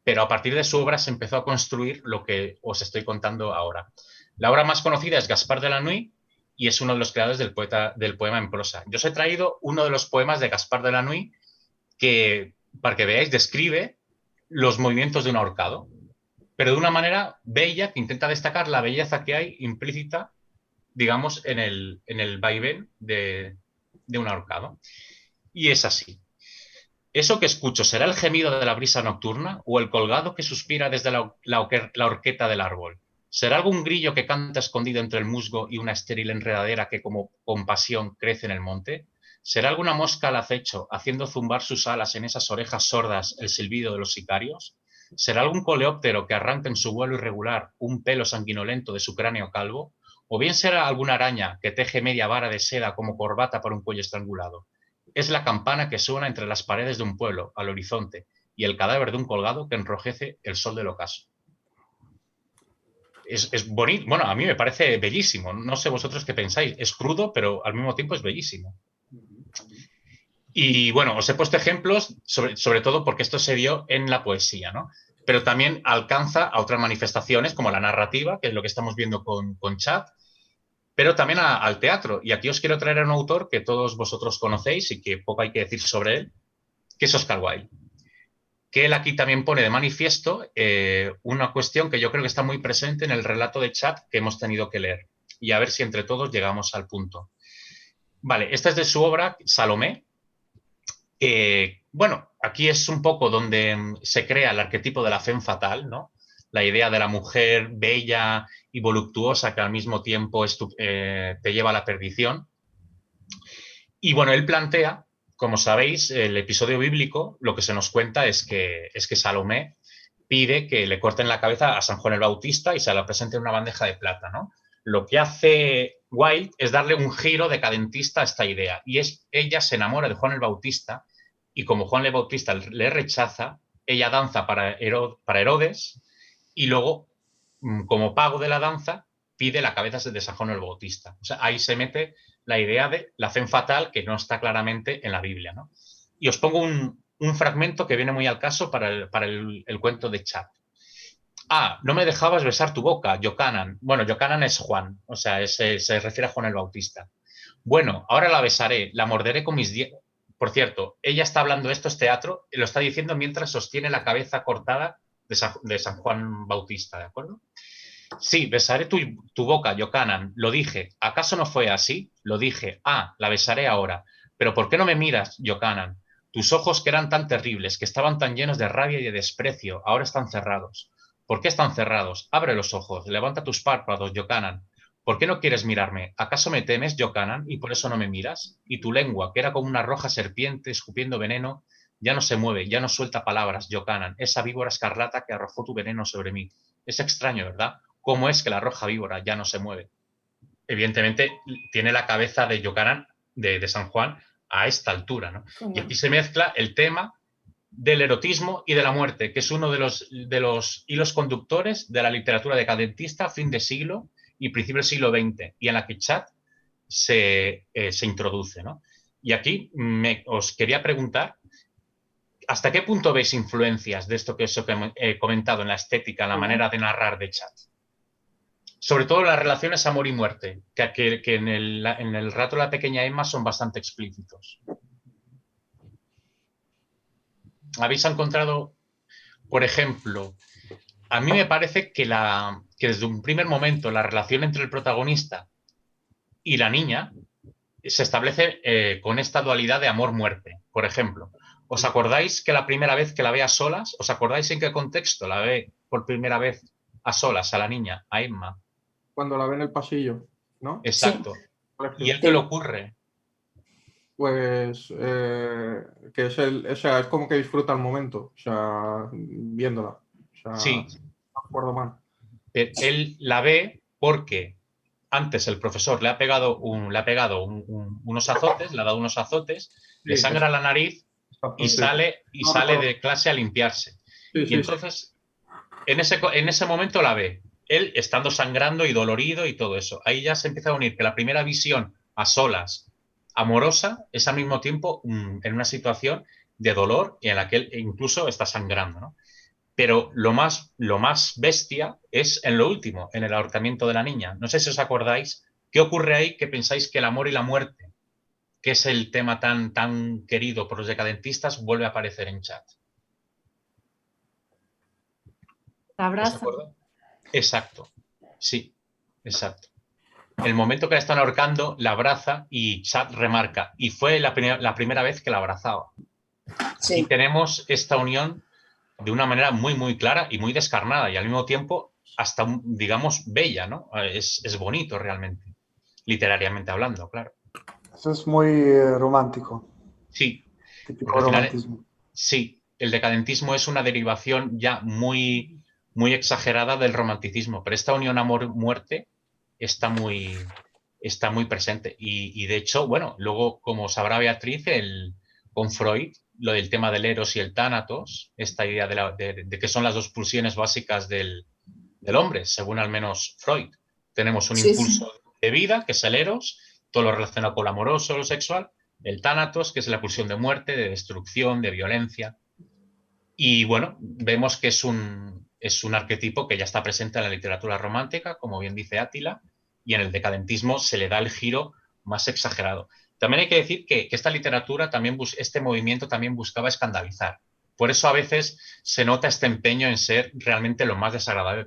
pero a partir de su obra se empezó a construir lo que os estoy contando ahora. La obra más conocida es Gaspar de la Nuit y es uno de los creadores del poema en prosa. Yo os he traído uno de los poemas de Gaspar de la Nuit que, para que veáis, describe los movimientos de un ahorcado, pero de una manera bella, que intenta destacar la belleza que hay implícita, digamos, en el vaivén de un ahorcado. Y es así. ¿Eso que escucho será el gemido de la brisa nocturna o el colgado que suspira desde la horqueta del árbol? ¿Será algún grillo que canta escondido entre el musgo y una estéril enredadera que como compasión crece en el monte? ¿Será alguna mosca al acecho haciendo zumbar sus alas en esas orejas sordas el silbido de los sicarios? ¿Será algún coleóptero que arranca en su vuelo irregular un pelo sanguinolento de su cráneo calvo? ¿O bien será alguna araña que teje media vara de seda como corbata para un cuello estrangulado? Es la campana que suena entre las paredes de un pueblo, al horizonte, y el cadáver de un colgado que enrojece el sol del ocaso. Es bonito, bueno, a mí me parece bellísimo. No sé vosotros qué pensáis. Es crudo, pero al mismo tiempo es bellísimo. Y bueno, os he puesto ejemplos, sobre todo porque esto se dio en la poesía, ¿no? Pero también alcanza a otras manifestaciones, como la narrativa, que es lo que estamos viendo con Chad, pero también al teatro. Y aquí os quiero traer a un autor que todos vosotros conocéis y que poco hay que decir sobre él, que es Oscar Wilde. Que él aquí también pone de manifiesto una cuestión que yo creo que está muy presente en el relato de Chad que hemos tenido que leer. Y a ver si entre todos llegamos al punto. Vale, esta es de su obra Salomé. Bueno, aquí es un poco donde se crea el arquetipo de la femme fatale, ¿no? La idea de la mujer bella y voluptuosa que al mismo tiempo te lleva a la perdición. Y bueno, él plantea, como sabéis, el episodio bíblico, lo que se nos cuenta es que Salomé pide que le corten la cabeza a San Juan el Bautista y se la presente en una bandeja de plata, ¿no? Lo que hace Wilde es darle un giro decadentista a esta idea. Y ella se enamora de Juan el Bautista y como Juan el Bautista le rechaza, ella danza para Herodes y luego, como pago de la danza, pide la cabeza de San Juan el Bautista. O sea, ahí se mete la idea de la femme fatale que no está claramente en la Biblia, ¿no? Y os pongo un fragmento que viene muy al caso para el cuento de Chad. Ah, no me dejabas besar tu boca, Yocanan. Bueno, Yocanan es Juan, o sea, se refiere a Juan el Bautista. Bueno, ahora la besaré, la morderé con mis dientes. Por cierto, ella está hablando, esto es teatro, y lo está diciendo mientras sostiene la cabeza cortada de San Juan Bautista, ¿de acuerdo? Sí, besaré tu boca, Yocanan. Lo dije. ¿Acaso no fue así? Lo dije. Ah, la besaré ahora. Pero ¿por qué no me miras, Yocanan? Tus ojos que eran tan terribles, que estaban tan llenos de rabia y de desprecio, ahora están cerrados. ¿Por qué están cerrados? Abre los ojos, levanta tus párpados, Yocanan. ¿Por qué no quieres mirarme? ¿Acaso me temes, Yocanan, y por eso no me miras? Y tu lengua, que era como una roja serpiente escupiendo veneno, ya no se mueve, ya no suelta palabras, Yocanan, esa víbora escarlata que arrojó tu veneno sobre mí. Es extraño, ¿verdad? ¿Cómo es que la roja víbora ya no se mueve? Evidentemente, tiene la cabeza de Yocanan, de San Juan, a esta altura, ¿no? Y aquí se mezcla el tema del erotismo y de la muerte, que es uno de los hilos conductores de la literatura decadentista, fin de siglo y principio del siglo XX, y en la que Chad se introduce, ¿no? Y aquí os quería preguntar, ¿hasta qué punto veis influencias de esto que os he comentado en la estética, en la manera de narrar de Chad? Sobre todo las relaciones amor y muerte, que en el relato de la pequeña Emma son bastante explícitos. ¿Habéis encontrado, por ejemplo, A mí me parece que desde un primer momento la relación entre el protagonista y la niña se establece con esta dualidad de amor-muerte. Por ejemplo, ¿os acordáis que la primera vez que la ve a solas, os acordáis en qué contexto la ve por primera vez a solas a la niña, a Emma? Cuando la ve en el pasillo, ¿no? Exacto. ¿Y él qué Sí. le ocurre? Pues que o sea, es como que disfruta el momento, o sea, viéndola. O sea, Sí, no recuerdo mal. él la ve porque antes el profesor le ha pegado unos azotes, le ha dado unos azotes, le Sí, sangra la nariz exacto, y sí. No sale recuerdo. de clase a limpiarse. Sí, Y sí, entonces, en ese momento la ve, él estando sangrando y dolorido y todo eso. Ahí ya se empieza a unir que la primera visión a solas, amorosa, es al mismo tiempo en una situación de dolor y en la que él incluso está sangrando, ¿no? Pero lo más bestia es en lo último, en el ahorcamiento de la niña. No sé si os acordáis qué ocurre ahí, que pensáis que el amor y la muerte, que es el tema tan querido por los decadentistas, vuelve a aparecer en Chat. La ¿Os abraza. acordáis? Exacto, sí, exacto. El momento que la están ahorcando, la abraza y Chad remarca, y fue la primera vez que la abrazaba. Sí. Y tenemos esta unión de una manera muy clara y muy descarnada y al mismo tiempo hasta, digamos, bella, ¿no? Es bonito realmente, literariamente hablando, claro. Eso es muy romántico, Sí, típico porque al final, romantismo. sí, el decadentismo es una derivación ya muy exagerada del romanticismo, pero esta unión amor-muerte está muy presente. Y de hecho, bueno, luego, como sabrá Beatriz, con Freud, lo del tema del eros y el tánatos, esta idea de que son las dos pulsiones básicas del hombre, según al menos Freud. Tenemos un Sí, impulso de vida, que es el eros, todo lo relacionado con lo amoroso, lo sexual, el tánatos, que es la pulsión de muerte, de destrucción, de violencia. Y bueno, vemos que es un arquetipo que ya está presente en la literatura romántica, como bien dice Átila, y en el decadentismo se le da el giro más exagerado. También hay que decir que esta literatura, este movimiento también buscaba escandalizar. Por eso a veces se nota este empeño en ser realmente lo más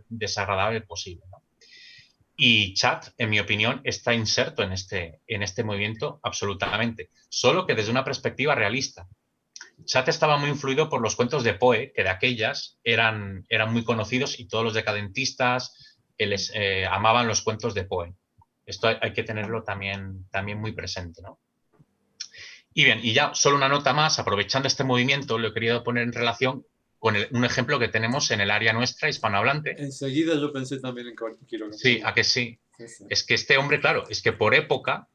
desagradable posible, ¿no? Y Chat, en mi opinión, está inserto en este movimiento absolutamente, solo que desde una perspectiva realista. Chat estaba muy influido por los cuentos de Poe, que de aquellas eran muy conocidos y todos los decadentistas amaban los cuentos de Poe. Esto hay que tenerlo también muy presente, ¿no? Y bien, y ya solo una nota más, aprovechando este movimiento, lo he querido poner en relación con un ejemplo que tenemos en el área nuestra, hispanohablante. Enseguida yo pensé también en Quiroga. Sí, ¿a que sí? Sí, sí. Es que este hombre, claro, es que por época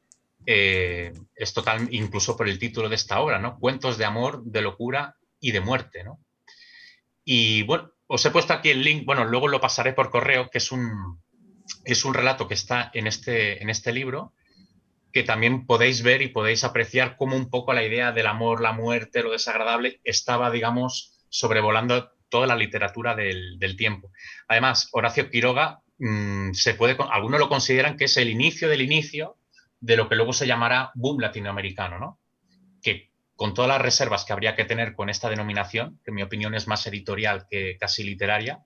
es total, incluso por el título de esta obra, ¿no? Cuentos de amor, de locura y de muerte, ¿no? Y bueno, os he puesto aquí el link, bueno, luego lo pasaré por correo, que es un relato que está en este libro, que también podéis ver y podéis apreciar cómo un poco la idea del amor, la muerte, lo desagradable, estaba, digamos, sobrevolando toda la literatura del tiempo. Además, Horacio Quiroga, algunos lo consideran que es el inicio del inicio de lo que luego se llamará boom latinoamericano, ¿no? Que con todas las reservas que habría que tener con esta denominación, que en mi opinión es más editorial que casi literaria,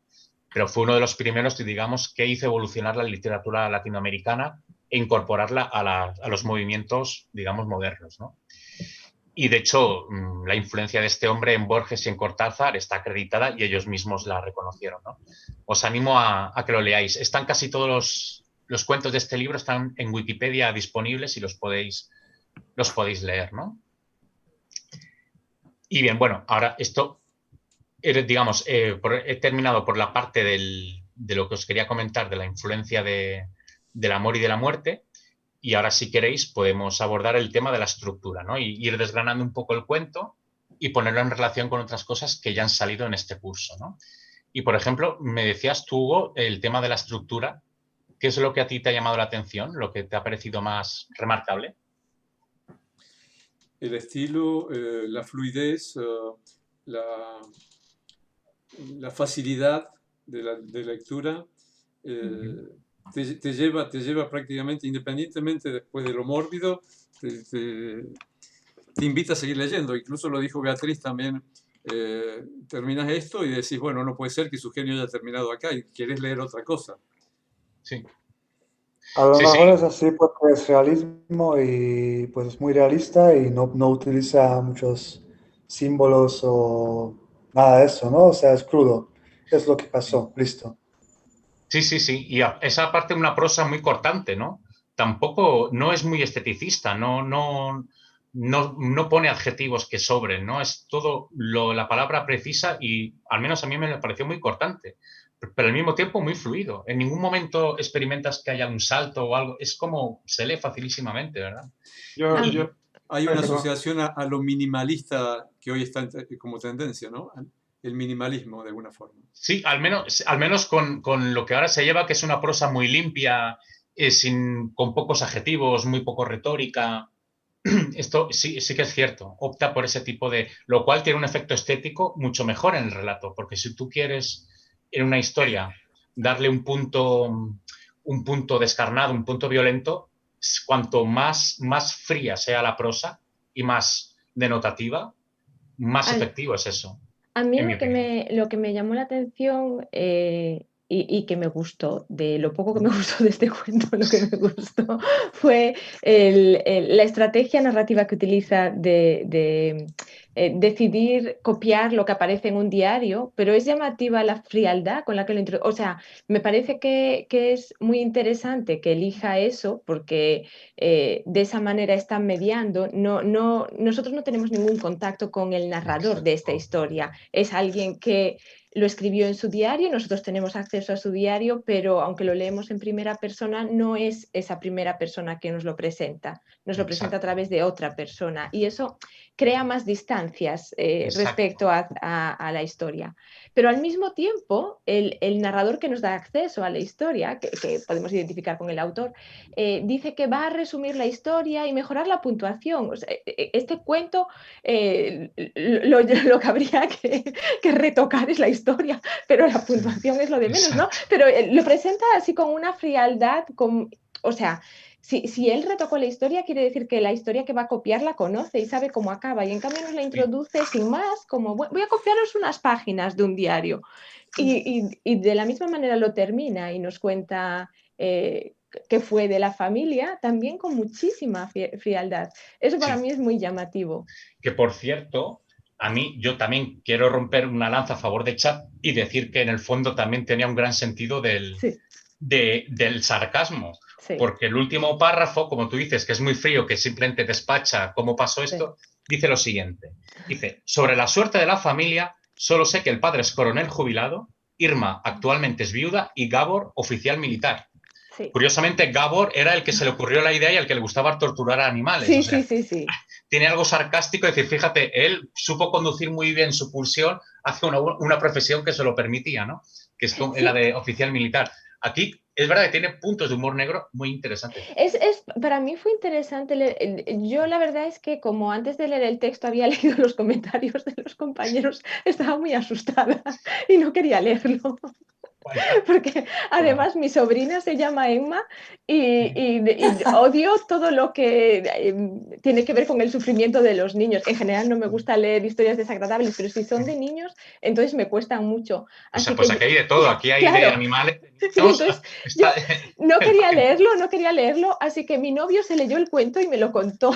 pero fue uno de los primeros, digamos, que hizo evolucionar la literatura latinoamericana e incorporarla a los movimientos, digamos, modernos, ¿no? Y de hecho, la influencia de este hombre en Borges y en Cortázar está acreditada y ellos mismos la reconocieron, ¿no? Os animo a que lo leáis. Están casi todos los cuentos de este libro, están en Wikipedia disponibles y los podéis leer, ¿no? Y bien, bueno, ahora esto, digamos, he terminado por la parte de lo que os quería comentar de la influencia del amor y de la muerte. Y ahora, si queréis, podemos abordar el tema de la estructura, ¿no? Y ir desgranando un poco el cuento y ponerlo en relación con otras cosas que ya han salido en este curso, ¿no? Y, por ejemplo, me decías tú, Hugo, el tema de la estructura. ¿Qué es lo que a ti te ha llamado la atención? ¿Lo que te ha parecido más remarcable? El estilo, la fluidez, la facilidad de lectura te lleva prácticamente, independientemente después de lo mórbido, te invita a seguir leyendo. Incluso lo dijo Beatriz también terminas esto y decís, bueno, no puede ser que su genio haya terminado acá y querés leer otra cosa. Sí, A lo sí, mejor sí. es así porque es realismo y pues es muy realista y no utiliza muchos símbolos o nada de eso, ¿no? O sea, es crudo. Es lo que pasó, listo. Sí, sí, sí. Y esa parte una prosa muy cortante, ¿no? Tampoco, no es muy esteticista, no pone adjetivos que sobren, ¿no? Es todo la palabra precisa y al menos a mí me pareció muy cortante, pero al mismo tiempo muy fluido. En ningún momento experimentas que haya un salto o algo. Es como, se lee facilísimamente, ¿verdad? Yo, Y yo, hay ay, una perdón. asociación a lo minimalista que hoy está como tendencia, ¿no? El minimalismo, de alguna forma. Sí, al menos con lo que ahora se lleva, que es una prosa muy limpia, con pocos adjetivos, muy poco retórica. Esto sí, sí que es cierto. Opta por ese tipo de... Lo cual tiene un efecto estético mucho mejor en el relato, porque si tú quieres en una historia darle un punto descarnado, un punto violento, cuanto más fría sea la prosa y más denotativa, más Al- efectivo es eso, A mí en mi opinión. lo que me llamó la atención y que me gustó, de lo poco que me gustó de este cuento, lo que me gustó fue la estrategia narrativa que utiliza de decidir copiar lo que aparece en un diario, pero es llamativa la frialdad con la que lo introduce. O sea, me parece que es muy interesante que elija eso porque de esa manera están mediando. Nosotros no tenemos ningún contacto con el narrador de esta Exacto. historia. Es alguien que lo escribió en su diario, nosotros tenemos acceso a su diario, pero aunque lo leemos en primera persona, no es esa primera persona que nos lo presenta, nos lo presenta a Exacto. través de otra persona y eso crea más distancias respecto Exacto. a la historia. Pero al mismo tiempo, el narrador que nos da acceso a la historia, que podemos identificar con el autor, dice que va a resumir la historia y mejorar la puntuación. O sea, este cuento lo que habría que retocar es la historia, pero la puntuación es lo de menos, ¿no? Exacto. Pero lo presenta así con una frialdad, o sea, si él retocó la historia, quiere decir que la historia que va a copiar la conoce y sabe cómo acaba. Y en cambio nos la introduce sin más, como voy a copiaros unas páginas de un diario. Y de la misma manera lo termina y nos cuenta que fue de la familia, también con muchísima frialdad. Eso para Sí. mí es muy llamativo. Que por cierto, yo también quiero romper una lanza a favor de Chat y decir que en el fondo también tenía un gran sentido Sí, del sarcasmo. sí, Porque el último párrafo, como tú dices, que es muy frío, que simplemente despacha cómo pasó sí. esto, dice lo siguiente. Dice, sobre la suerte de la familia, solo sé que el padre es coronel jubilado, Irma actualmente es viuda y Gabor oficial militar. Sí, Curiosamente, Gabor era el que se le ocurrió la idea y al que le gustaba torturar a animales. O sí, sí, sea, sí, sí. tiene algo sarcástico, es decir, fíjate, él supo conducir muy bien su pulsión hacia una profesión que se lo permitía, ¿no? Que es como la Sí, de oficial militar. Aquí es verdad que tiene puntos de humor negro muy interesantes. para mí fue interesante yo la verdad es que como antes de leer el texto había leído los comentarios de los compañeros, estaba muy asustada y no quería leerlo. Vaya, Porque bueno, además mi sobrina se llama Emma y odio todo lo que tiene que ver con el sufrimiento de los niños. En general no me gusta leer historias desagradables, pero si son de niños, entonces me cuestan mucho. o sea, Así pues que, aquí hay de todo, aquí hay de claro, animales, de y niños, entonces yo está no el quería paquete. leerlo, no quería leerlo, así que mi novio se leyó el cuento y me lo contó.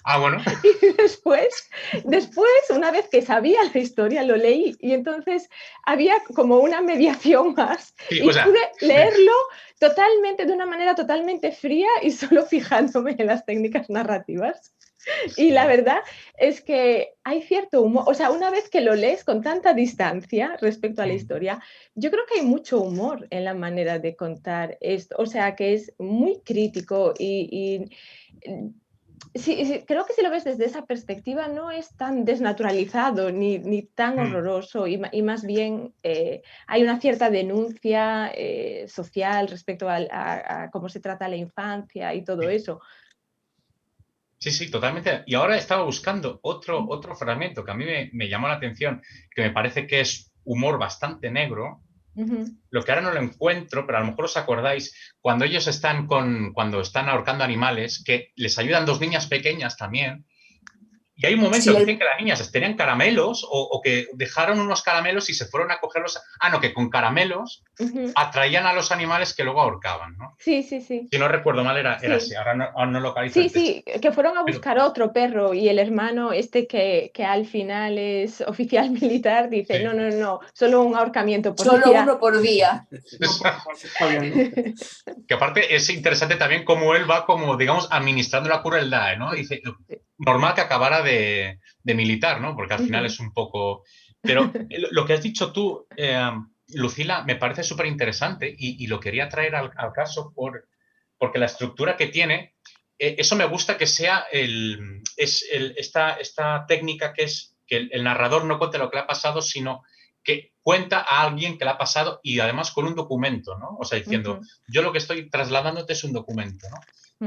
Ah, bueno, Y después, una vez que sabía la historia, lo leí y entonces había como una mediación más sí, y o sea, pude leerlo totalmente, de una manera totalmente fría y solo fijándome en las técnicas narrativas. Y la sí, verdad es que hay cierto humor, o sea, una vez que lo lees con tanta distancia respecto a la historia, yo creo que hay mucho humor en la manera de contar esto, o sea, que es muy crítico sí, sí, creo que si lo ves desde esa perspectiva no es tan desnaturalizado ni tan horroroso y más bien hay una cierta denuncia social respecto a cómo se trata la infancia y todo eso. sí, sí, totalmente. Y ahora estaba buscando otro fragmento que a mí me llamó la atención, que me parece que es humor bastante negro. Ujú. Lo que ahora no lo encuentro, pero a lo mejor os acordáis, cuando ellos cuando están ahorcando animales, que les ayudan dos niñas pequeñas también, Y hay un momento Sí, que dicen que las niñas tenían caramelos o que dejaron unos caramelos y se fueron a cogerlos. Ah, no, que con caramelos atraían a los animales que luego ahorcaban, ¿no? Sí, sí, sí. Si no recuerdo mal, era Sí. así. Ahora no localizo Sí, el texto. sí, que fueron a buscar otro perro y el hermano que al final es oficial militar dice, Sí. no, solo un ahorcamiento por solo día. uno por día. Está bien. Que aparte es interesante también cómo él va como, digamos, administrando la crueldad, ¿no? Dice, normal que acabara de militar, ¿no? Porque al final es un poco... Pero lo que has dicho tú, Lucila, me parece súper interesante y lo quería traer al caso porque la estructura que tiene, eso me gusta que sea esta técnica que es que el narrador no cuente lo que le ha pasado, sino que cuenta a alguien que le ha pasado y además con un documento, ¿no? O sea, diciendo, yo lo que estoy trasladándote es un documento, ¿no?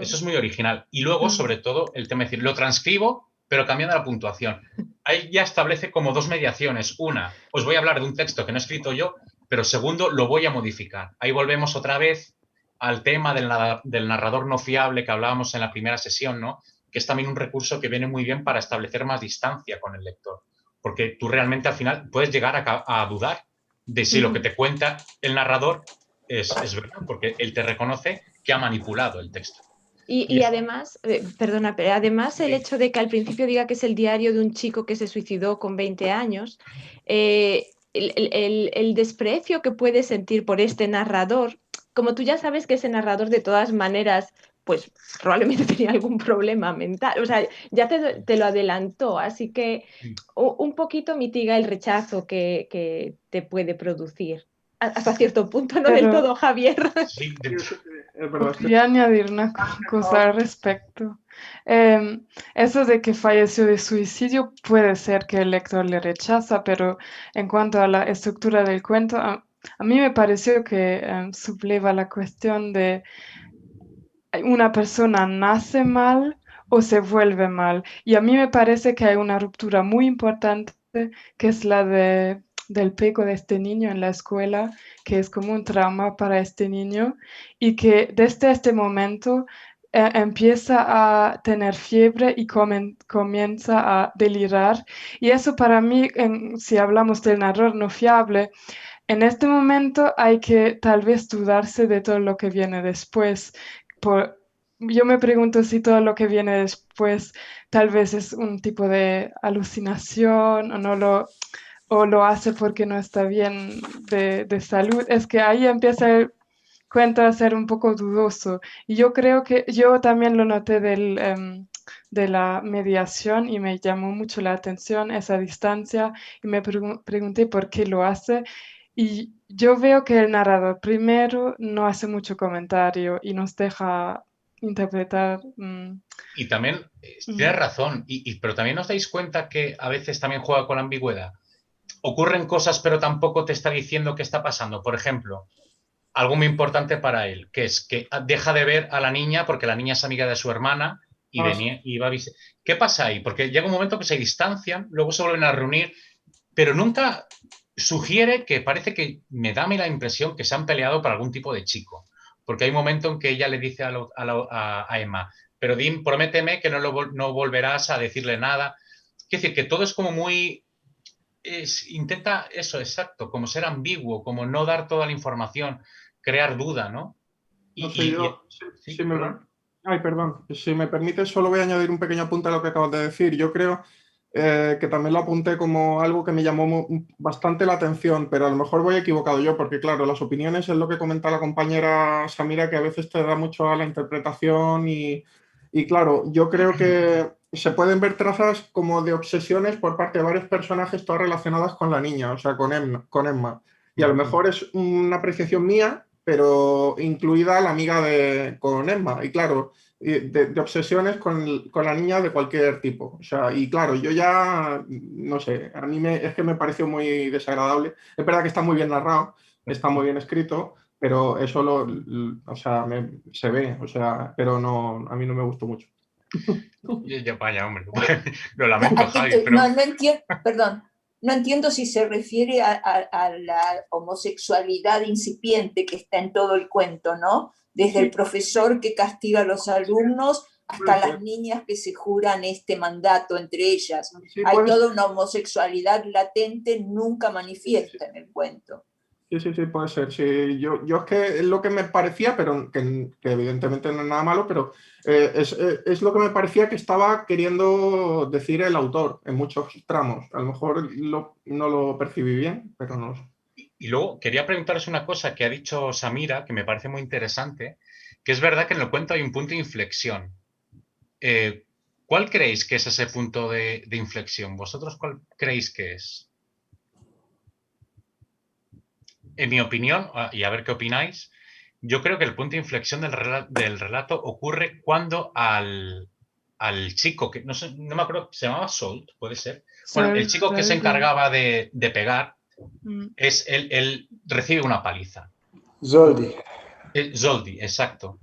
Eso es muy original. Y luego, sobre todo, el tema de decir, lo transcribo, pero cambiando la puntuación. Ahí ya establece como dos mediaciones. Una, os voy a hablar de un texto que no he escrito yo, pero segundo, lo voy a modificar. Ahí volvemos otra vez al tema del narrador no fiable que hablábamos en la primera sesión, ¿no? Que es también un recurso que viene muy bien para establecer más distancia con el lector. Porque tú realmente al final puedes llegar a dudar de si lo que te cuenta el narrador es verdad, porque él te reconoce que ha manipulado el texto. Y además, perdona, pero además el hecho de que al principio diga que es el diario de un chico que se suicidó con 20 años, el desprecio que puedes sentir por este narrador, como tú ya sabes que ese narrador de todas maneras, pues probablemente tenía algún problema mental, o sea, ya te lo adelantó, así que un poquito mitiga el rechazo que te puede producir. Hasta cierto punto, no del todo, Javier. Sí, Quería añadir una cosa al respecto. Eso de que falleció de suicidio puede ser que el lector le rechaza, pero en cuanto a la estructura del cuento, a mí me pareció que subleva la cuestión de una persona nace mal o se vuelve mal. Y a mí me parece que hay una ruptura muy importante, que es la del pego de este niño en la escuela, que es como un trauma para este niño, y que desde este momento empieza a tener fiebre y comienza a delirar. Y eso para mí, si hablamos del narrador no fiable, en este momento hay que tal vez dudarse de todo lo que viene después. Yo me pregunto si todo lo que viene después tal vez es un tipo de alucinación o lo hace porque no está bien de salud. Es que ahí empieza el cuento a ser un poco dudoso. Y yo creo que yo también lo noté de la mediación y me llamó mucho la atención esa distancia y me pregunté por qué lo hace. Y yo veo que el narrador primero no hace mucho comentario y nos deja interpretar. Y también tienes razón, pero también os dais cuenta que a veces también juega con la ambigüedad. Ocurren cosas, pero tampoco te está diciendo qué está pasando. Por ejemplo, algo muy importante para él, que es que deja de ver a la niña porque la niña es amiga de su hermana y va a visitar. ¿Qué pasa ahí? Porque llega un momento que se distancian, luego se vuelven a reunir, pero nunca sugiere que parece que me da a mí la impresión que se han peleado por algún tipo de chico. Porque hay un momento en que ella le dice a Emma, pero prométeme que no volverás a decirle nada. Es decir, que todo es como muy... intenta eso, exacto, como ser ambiguo, como no dar toda la información, crear duda, ¿no? No sé, yo... Ay, perdón. Si me permite, solo voy a añadir un pequeño apunte a lo que acabas de decir. Yo creo que también lo apunté como algo que me llamó bastante la atención, pero a lo mejor voy equivocado yo, porque claro, las opiniones es lo que comenta la compañera Samira, que a veces te da mucho a la interpretación y claro, yo creo que se pueden ver trazas como de obsesiones por parte de varios personajes, todas relacionadas con la niña, o sea, con Emma. Y a lo mejor es una apreciación mía, pero incluida la amiga con Emma. Y claro, de obsesiones con la niña de cualquier tipo. O sea, y claro, yo ya, no sé, a mí es que me pareció muy desagradable. Es verdad que está muy bien narrado, está muy bien escrito, pero eso o sea, se ve, o sea, pero no, a mí no me gustó mucho. Vaya, hombre, lo lamento, Javi, pero... No entiendo, perdón, no entiendo si se refiere a la homosexualidad incipiente que está en todo el cuento, ¿no? Desde el profesor que castiga a los alumnos hasta las niñas que se juran este mandato entre ellas. Sí, Hay toda una homosexualidad latente, nunca manifiesta en el cuento. Sí, puede ser. Sí, yo es que es lo que me parecía, pero que evidentemente no es nada malo, pero es lo que me parecía que estaba queriendo decir el autor en muchos tramos. A lo mejor no lo percibí bien, pero no lo sé. Y luego quería preguntaros una cosa que ha dicho Samira, que me parece muy interesante, que es verdad que en el cuento hay un punto de inflexión. ¿Cuál creéis que es ese punto de inflexión? ¿Vosotros cuál creéis que es? En mi opinión, y a ver qué opináis, yo creo que el punto de inflexión del relato ocurre cuando al chico, que no me acuerdo, se llamaba Salt, puede ser. Bueno, el chico que se encargaba de pegar, él recibe una paliza. Zoldi. Zoldi, exacto.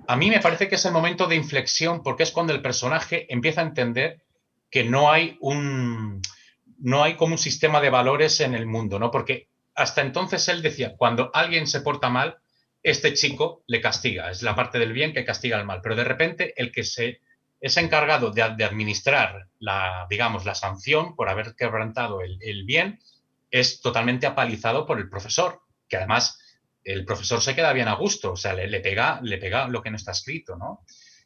A mí me parece que es el momento de inflexión porque es cuando el personaje empieza a entender que no hay como un sistema de valores en el mundo, ¿no? Porque hasta entonces él decía, cuando alguien se porta mal, este chico le castiga, es la parte del bien que castiga al mal, pero de repente el que es encargado de administrar la sanción por haber quebrantado el bien es totalmente apalizado por el profesor, que además el profesor se queda bien a gusto, o sea, le pega lo que no está escrito, ¿no?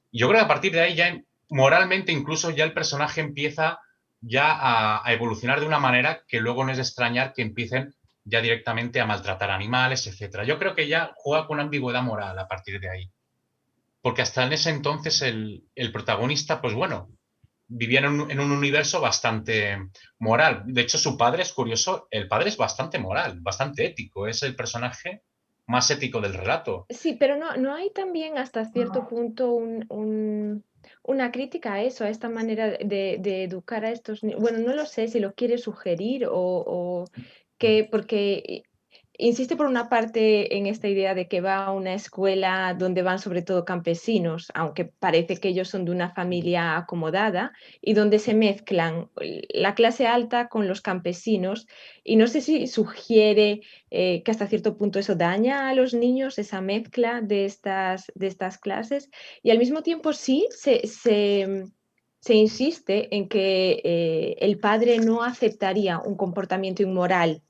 Y yo creo que a partir de ahí ya moralmente incluso ya el personaje empieza ya a evolucionar de una manera que luego no es de extrañar que empiecen ya directamente a maltratar animales, etcétera. Yo creo que ya juega con una ambigüedad moral a partir de ahí. Porque hasta en ese entonces el protagonista, pues bueno, vivía en un universo bastante moral. De hecho, su padre es curioso, el padre es bastante moral, bastante ético, es el personaje más ético del relato. Sí, pero no hay también hasta cierto punto una crítica a eso, a esta manera de educar a estos niños. Bueno, no lo sé si lo quiere sugerir o que, porque insiste por una parte en esta idea de que va a una escuela donde van sobre todo campesinos, aunque parece que ellos son de una familia acomodada, y donde se mezclan la clase alta con los campesinos, y no sé si sugiere que hasta cierto punto eso daña a los niños, esa mezcla de estas clases, y al mismo tiempo sí se insiste en que el padre no aceptaría un comportamiento inmoral,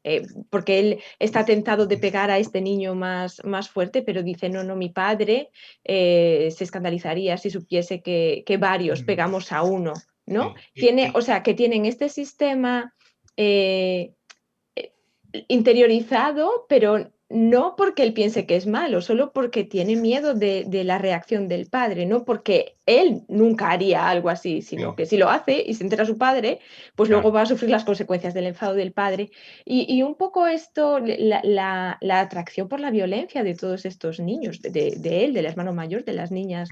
porque él está tentado de pegar a este niño más fuerte, pero dice, no, mi padre se escandalizaría si supiese que varios pegamos a uno, ¿no? O sea, que tienen este sistema interiorizado, pero no porque él piense que es malo, solo porque tiene miedo de la reacción del padre, no porque él nunca haría algo así, sino que si lo hace y se entera su padre, pues luego va a sufrir las consecuencias del enfado del padre. Y un poco esto, la atracción por la violencia de todos estos niños, de él, del hermano mayor, de las niñas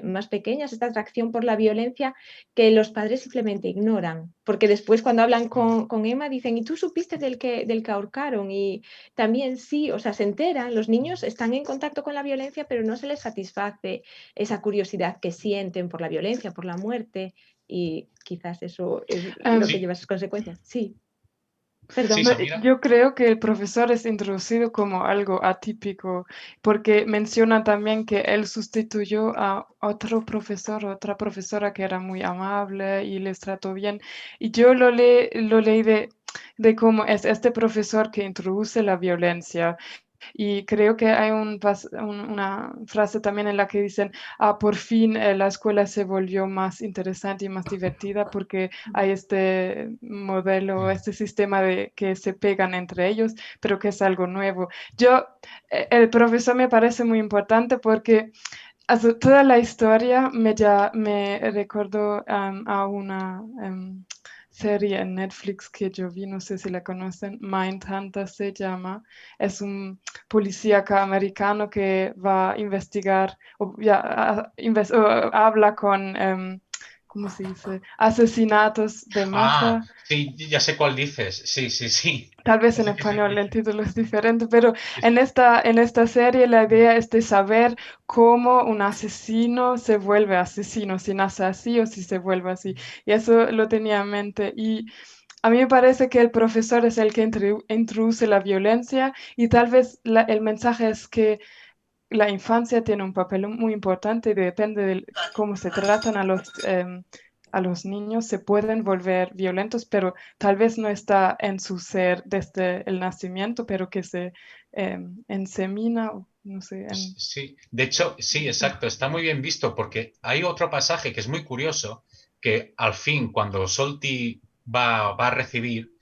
más pequeñas, esta atracción por la violencia que los padres simplemente ignoran, porque después cuando hablan con Emma dicen, ¿y tú supiste del que ahorcaron? Y también sí, o sea, se enteran, los niños están en contacto con la violencia, pero no se les satisface esa curiosidad que sienten por la violencia, por la muerte, y quizás eso es lo que lleva a sus consecuencias. Sí. Perdón. Yo creo que el profesor es introducido como algo atípico, porque menciona también que él sustituyó a otro profesor, otra profesora que era muy amable y les trató bien. Y yo lo leí de cómo es este profesor que introduce la violencia. Y creo que hay una frase también en la que dicen, por fin la escuela se volvió más interesante y más divertida porque hay este modelo, este sistema de que se pegan entre ellos, pero que es algo nuevo. El profesor me parece muy importante porque toda la historia me recordó a una serie en Netflix que yo vi, no sé si la conocen, Mindhunter se llama, es un policía americano que va a investigar, habla con, ¿cómo se dice? Asesinatos de masa. Sí, ya sé cuál dices, sí. Tal vez en español el título es diferente, pero en esta serie la idea es de saber cómo un asesino se vuelve asesino, si nace así o si se vuelve así. Y eso lo tenía en mente. Y a mí me parece que el profesor es el que introduce la violencia y tal vez el mensaje es que la infancia tiene un papel muy importante y depende de cómo se tratan a los niños, se pueden volver violentos, pero tal vez no está en su ser desde el nacimiento, pero que se ensemina, no sé. Sí, de hecho, sí, exacto, está muy bien visto porque hay otro pasaje que es muy curioso, que al fin, cuando Solti va a recibir,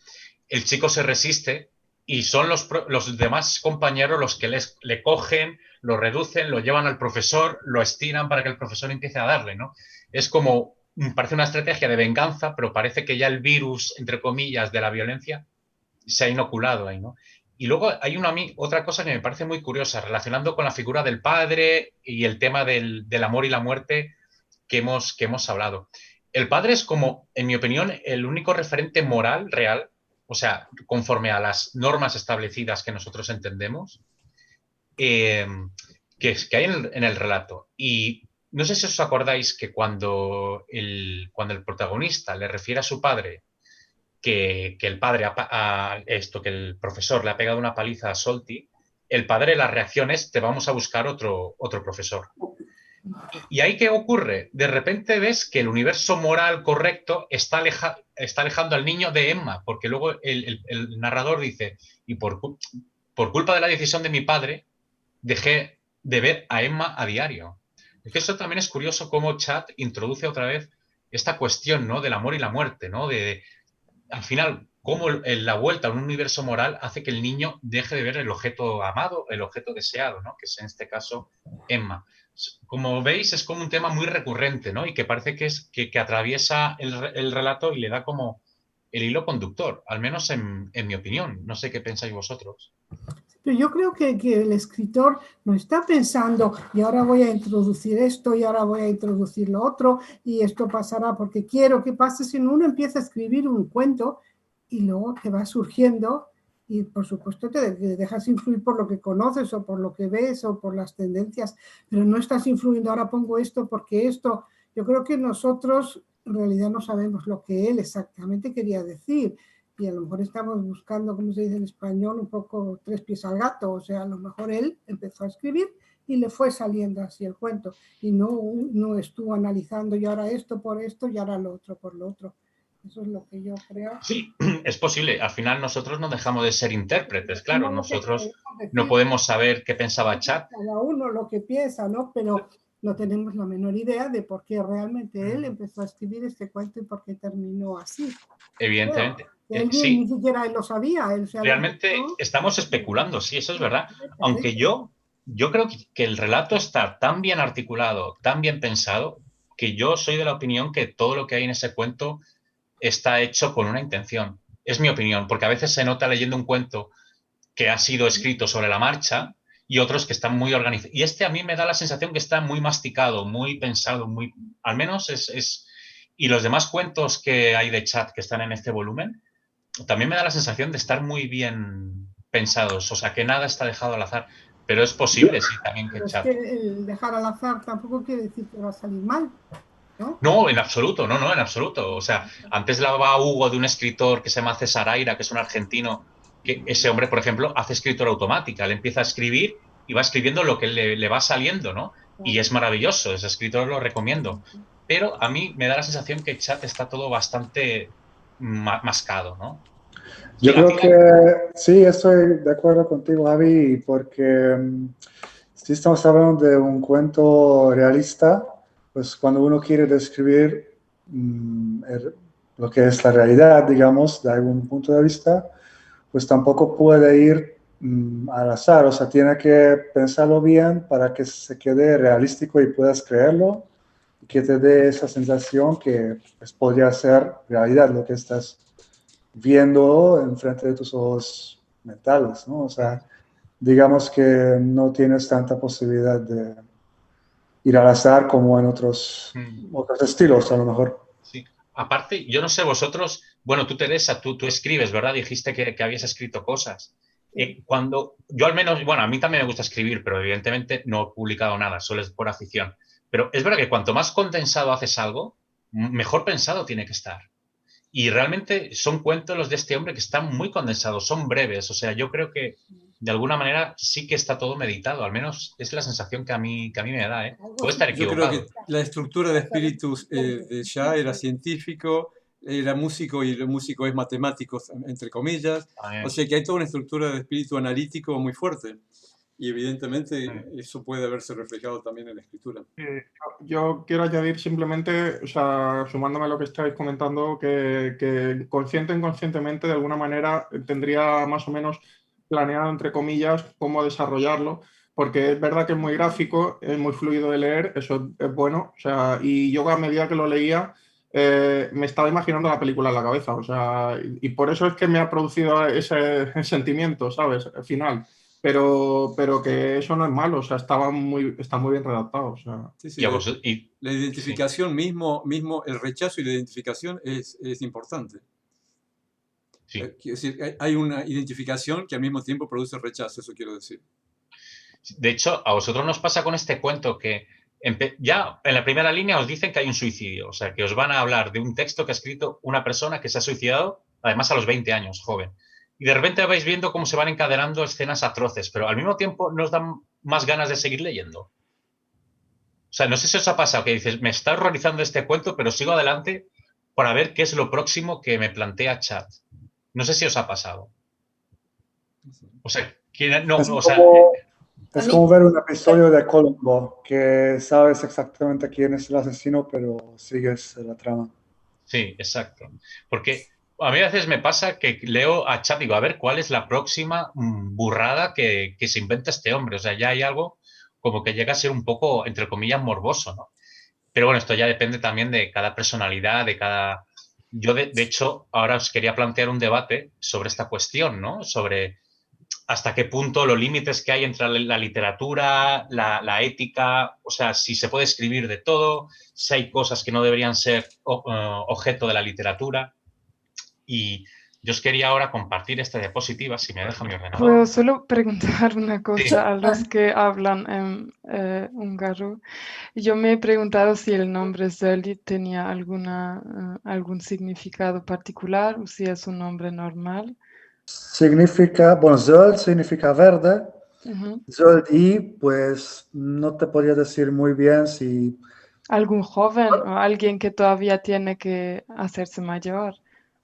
el chico se resiste y son los demás compañeros los que le cogen, lo reducen, lo llevan al profesor, lo estiran para que el profesor empiece a darle, ¿no? Es como, parece una estrategia de venganza, pero parece que ya el virus, entre comillas, de la violencia se ha inoculado ahí, ¿no? Y luego hay otra cosa que me parece muy curiosa, relacionando con la figura del padre y el tema del amor y la muerte que hemos hablado. El padre es como, en mi opinión, el único referente moral real, o sea, conforme a las normas establecidas que nosotros entendemos, que hay en el relato. Y no sé si os acordáis que cuando el protagonista le refiere a su padre que el padre, que el profesor le ha pegado una paliza a Solti, el padre, la reacción es, te vamos a buscar otro profesor. ¿Y ahí qué ocurre? De repente ves que el universo moral correcto está alejando al niño de Emma, porque luego el narrador dice, y por culpa de la decisión de mi padre, dejé de ver a Emma a diario. Es que eso también es curioso cómo Chad introduce otra vez esta cuestión, ¿no?, del amor y la muerte, ¿no? Al final, cómo la vuelta a un universo moral hace que el niño deje de ver el objeto amado, el objeto deseado, ¿no?, que es en este caso Emma. Como veis, es como un tema muy recurrente, ¿no?, y que parece que atraviesa el relato y le da como el hilo conductor, al menos en mi opinión. No sé qué pensáis vosotros. Pero yo creo que el escritor no está pensando, y ahora voy a introducir esto, y ahora voy a introducir lo otro, y esto pasará porque quiero que pase, sino uno empieza a escribir un cuento y luego te va surgiendo, y por supuesto te dejas influir por lo que conoces, o por lo que ves, o por las tendencias, pero no estás influyendo, ahora pongo esto porque esto. Yo creo que nosotros en realidad no sabemos lo que él exactamente quería decir, y a lo mejor estamos buscando, como se dice en español, un poco tres pies al gato. O sea, a lo mejor él empezó a escribir y le fue saliendo así el cuento, y no estuvo analizando, y ahora esto por esto, y ahora lo otro por lo otro. Eso es lo que yo creo. Sí, es posible. Al final nosotros no dejamos de ser intérpretes, claro. Nosotros no podemos saber qué pensaba Chad. Cada uno lo que piensa, ¿no? Pero no tenemos la menor idea de por qué realmente él empezó a escribir este cuento y por qué terminó así. Evidentemente. Él sí. ni siquiera él lo sabía. Realmente estamos especulando, sí, eso es verdad. Aunque yo creo que el relato está tan bien articulado, tan bien pensado, que yo soy de la opinión que todo lo que hay en ese cuento está hecho con una intención. Es mi opinión, porque a veces se nota leyendo un cuento que ha sido escrito sobre la marcha y otros que están muy organizados. Y este a mí me da la sensación que está muy masticado, muy pensado, al menos es. Y los demás cuentos que hay de Chad que están en este volumen, también me da la sensación de estar muy bien pensados, o sea, que nada está dejado al azar. Pero es posible, sí, también que Chad. Es que el dejar al azar tampoco quiere decir que va a salir mal, ¿no? No, en absoluto, no, en absoluto. O sea, antes hablaba Hugo de un escritor que se llama César Aira, que es un argentino, que ese hombre, por ejemplo, hace escritura automática. Él empieza a escribir y va escribiendo lo que le va saliendo, ¿no? Y es maravilloso, ese escritor lo recomiendo. Pero a mí me da la sensación que Chad está todo bastante mascado, ¿no? Yo creo que sí, estoy de acuerdo contigo, Javi, porque si estamos hablando de un cuento realista, pues cuando uno quiere describir lo que es la realidad, digamos, de algún punto de vista, pues tampoco puede ir al azar, o sea, tiene que pensarlo bien para que se quede realístico y puedas creerlo, y que te dé esa sensación que pues, podría ser realidad lo que estás viendo enfrente de tus ojos mentales, ¿no? O sea, digamos que no tienes tanta posibilidad de ir al azar como en otros estilos, a lo mejor. Sí. Aparte, yo no sé vosotros, bueno, tú, Teresa, tú escribes, ¿verdad? Dijiste que habías escrito cosas. Cuando yo al menos, bueno, a mí también me gusta escribir, pero evidentemente no he publicado nada, solo es por afición. Pero es verdad que cuanto más condensado haces algo, mejor pensado tiene que estar. Y realmente son cuentos los de este hombre que están muy condensados, son breves. O sea, yo creo que de alguna manera sí que está todo meditado, al menos es la sensación que a mí me da, ¿eh? Puedo estar Yo creo equivocado. que la estructura de espíritus de Shah era científico, era músico y el músico es matemático, entre comillas. O sea que hay toda una estructura de espíritu analítico muy fuerte. Y evidentemente eso puede haberse reflejado también en la escritura. Yo quiero añadir simplemente, o sea, sumándome a lo que estáis comentando, que consciente o inconscientemente, de alguna manera, tendría más o menos planeado, entre comillas, cómo desarrollarlo, porque es verdad que es muy gráfico, es muy fluido de leer, eso es bueno, o sea, y yo a medida que lo leía, me estaba imaginando la película en la cabeza, o sea, y por eso es que me ha producido ese sentimiento, ¿sabes? Al final. Pero que eso no es malo, o sea, está muy bien redactado. O sea. Sí, sí, Y a vos- y- la identificación mismo, el rechazo y la identificación es importante. sí. Quiero decir, hay una identificación que al mismo tiempo produce rechazo, eso quiero decir. De hecho, a vosotros nos pasa con este cuento que ya en la primera línea os dicen que hay un suicidio, o sea, que os van a hablar de un texto que ha escrito una persona que se ha suicidado, además a los 20 años, joven. Y de repente vais viendo cómo se van encadenando escenas atroces, pero al mismo tiempo nos dan más ganas de seguir leyendo. O sea, no sé si os ha pasado que dices, me está horrorizando este cuento, pero sigo adelante para ver qué es lo próximo que me plantea Chat. No sé si os ha pasado. O sea, Es como ver un episodio de Columbo, que sabes exactamente quién es el asesino, pero sigues la trama. Sí, exacto. Porque a mí a veces me pasa que leo a Chat y digo, a ver, ¿cuál es la próxima burrada que se inventa este hombre? O sea, ya hay algo como que llega a ser un poco, entre comillas, morboso, ¿no? Pero bueno, esto ya depende también de cada personalidad, de cada... Yo, de hecho, ahora os quería plantear un debate sobre esta cuestión, ¿no? Sobre hasta qué punto los límites que hay entre la literatura, la ética, o sea, si se puede escribir de todo, si hay cosas que no deberían ser objeto de la literatura. Y yo os quería ahora compartir esta diapositiva, si me deja mi ordenador. Puedo solo preguntar una cosa Sí. a los que hablan en húngaro. Yo me he preguntado si el nombre Zöldi tenía algún significado particular o si es un nombre normal. Significa, bueno, zöld significa verde. Ujú. Zöldi, pues no te podría decir muy bien si... ¿Algún joven o alguien que todavía tiene que hacerse mayor?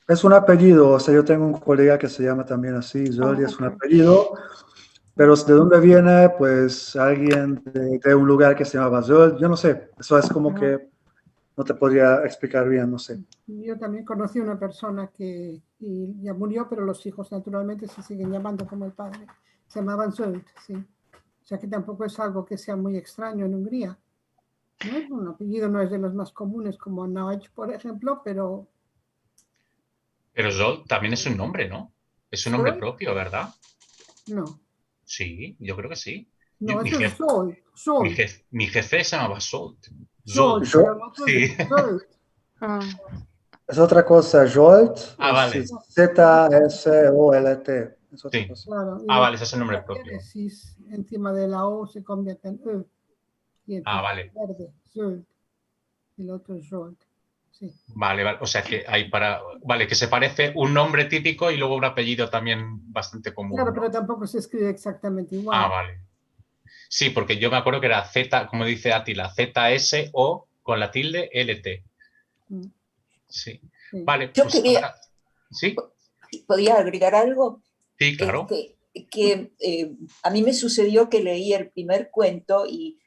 Es un apellido, o sea, yo tengo un colega que se llama también así, Zöldi es un Ok. apellido, pero ¿de dónde viene? Pues alguien de un lugar que se llamaba Zöld, yo no sé, eso es como que no te podría explicar bien, no sé. Yo también conocí una persona que ya murió, pero los hijos naturalmente se siguen llamando como el padre. Se llamaban Zöld, sí. O sea que tampoco es algo que sea muy extraño en Hungría. ¿No? Un apellido no es de los más comunes como Nagy, por ejemplo, pero... Pero Zol también es un nombre, ¿no? Es un nombre propio, ¿verdad? No. Sí, yo creo que sí. No, eso es Sol. Mi jefe se llamaba Sol. Sol, pero el otro Sí. es Zöld. Es otra cosa, Jolt, vale. Z-S-O-L-T. Es otra Sí. cosa. Claro, Vale, ese es el nombre propio. Encima de la O se convierte en Ö. Y vale. Verde, Zöld. Y el otro es Jolt. Sí. Vale, o sea que hay vale, que se parece un nombre típico y luego un apellido también bastante común. Claro, ¿no? pero tampoco se escribe exactamente igual. Vale. Sí, porque yo me acuerdo que era Z, como dice Attila, Z-S-O con la tilde L-T. Sí. Vale, Yo pues quería... ahora... ¿Sí? ¿Podía agregar algo? Sí, claro. A mí me sucedió que leí el primer cuento y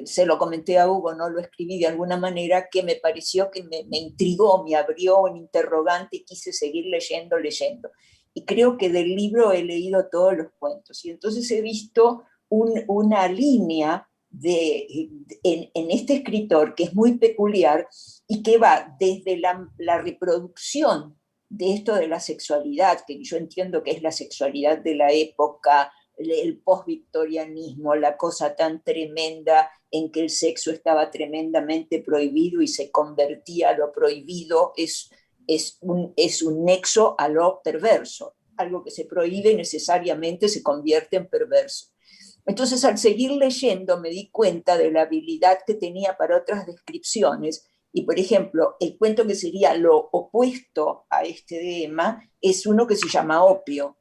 se lo comenté a Hugo, no lo escribí de alguna manera, que me pareció que me intrigó, me abrió un interrogante y quise seguir leyendo. Y creo que del libro he leído todos los cuentos. Y entonces he visto una línea en este escritor que es muy peculiar y que va desde la reproducción de esto de la sexualidad, que yo entiendo que es la sexualidad de la época, el post-victorianismo, la cosa tan tremenda en que el sexo estaba tremendamente prohibido y se convertía a lo prohibido, es un nexo a lo perverso. Algo que se prohíbe necesariamente se convierte en perverso. Entonces, al seguir leyendo, me di cuenta de la habilidad que tenía para otras descripciones. Y, por ejemplo, el cuento que sería lo opuesto a este de Emma es uno que se llama Opio.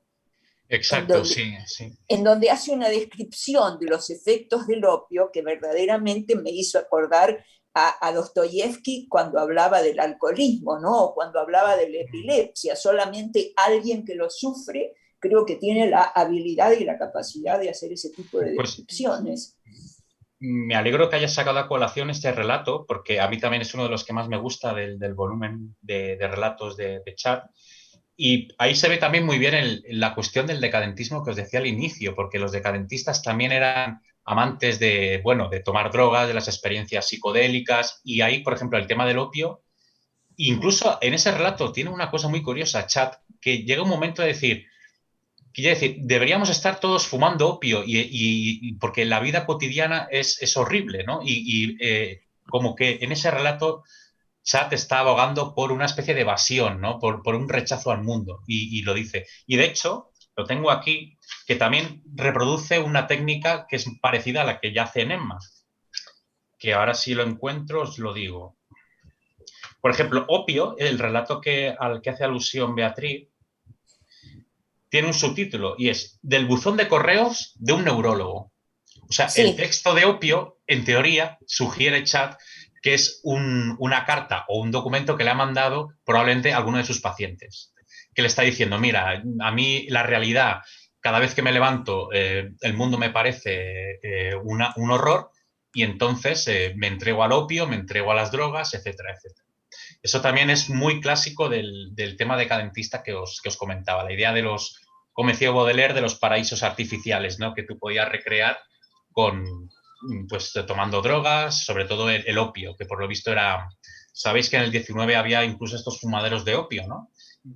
Exacto, sí, sí. En donde hace una descripción de los efectos del opio que verdaderamente me hizo acordar a Dostoyevsky cuando hablaba del alcoholismo, ¿no? O cuando hablaba de la epilepsia. Solamente alguien que lo sufre creo que tiene la habilidad y la capacidad de hacer ese tipo de descripciones. Me alegro que hayas sacado a colación este relato, porque a mí también es uno de los que más me gusta del volumen de relatos de Chad. Y ahí se ve también muy bien la cuestión del decadentismo que os decía al inicio, porque los decadentistas también eran amantes de, bueno, de tomar drogas, de las experiencias psicodélicas, y ahí, por ejemplo, el tema del opio, incluso en ese relato tiene una cosa muy curiosa, Chad, que llega un momento de decir, quiere decir, deberíamos estar todos fumando opio y porque la vida cotidiana es horrible, ¿no? Como que en ese relato Chad está abogando por una especie de evasión, ¿no? Por un rechazo al mundo y lo dice. Y de hecho, lo tengo aquí, que también reproduce una técnica que es parecida a la que ya hace Enema, que ahora si lo encuentro os lo digo. Por ejemplo, Opio, el relato al que hace alusión Beatriz, tiene un subtítulo y es Del buzón de correos de un neurólogo. O sea, sí. El texto de Opio, en teoría, sugiere Chad que es una carta o un documento que le ha mandado probablemente a alguno de sus pacientes, que le está diciendo, mira, a mí la realidad, cada vez que me levanto, el mundo me parece un horror y entonces me entrego al opio, me entrego a las drogas, etcétera, etcétera. Eso también es muy clásico del tema decadentista que os comentaba, la idea de los, como decía Baudelaire, de los paraísos artificiales, ¿no? Que tú podías recrear pues tomando drogas, sobre todo el opio, que por lo visto era... Sabéis que en el 19 había incluso estos fumaderos de opio, ¿no?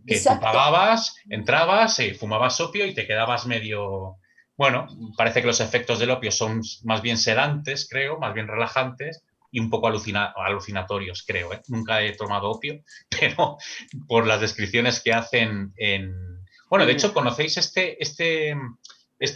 Que Exacto. Tú pagabas, entrabas, fumabas opio y te quedabas medio... Bueno, parece que los efectos del opio son más bien sedantes, creo, más bien relajantes, y un poco alucinatorios, creo. Nunca he tomado opio, pero por las descripciones que hacen en... Bueno, de hecho, ¿conocéis este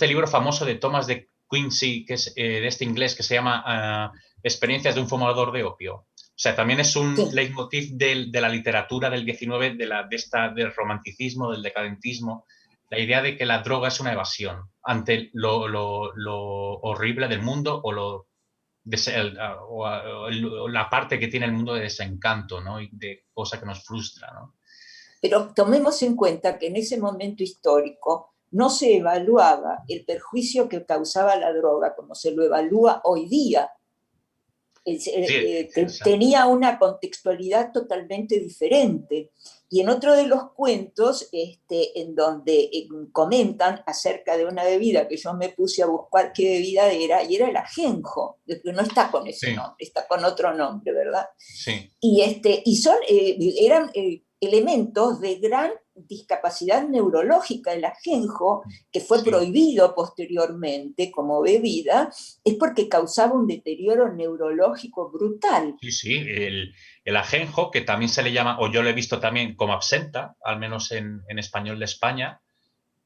libro famoso de Thomas de Quincy, que es de este inglés, que se llama Experiencias de un fumador de opio? O sea, también es un leitmotiv de la literatura del 19, del romanticismo, del decadentismo, la idea de que la droga es una evasión ante lo horrible del mundo o la parte que tiene el mundo de desencanto, ¿no? Y de cosa que nos frustra, ¿no? Pero tomemos en cuenta que en ese momento histórico no se evaluaba el perjuicio que causaba la droga como se lo evalúa hoy día. Tenía una contextualidad totalmente diferente. Y en otro de los cuentos, en donde comentan acerca de una bebida que yo me puse a buscar qué bebida era, y era el ajenjo, que no está con ese nombre, está con otro nombre, ¿verdad? Sí. Y eran elementos de gran discapacidad neurológica. El ajenjo, que fue prohibido posteriormente como bebida, es porque causaba un deterioro neurológico brutal. Sí, sí, el ajenjo, que también se le llama, o yo lo he visto también como absenta, al menos en español de España,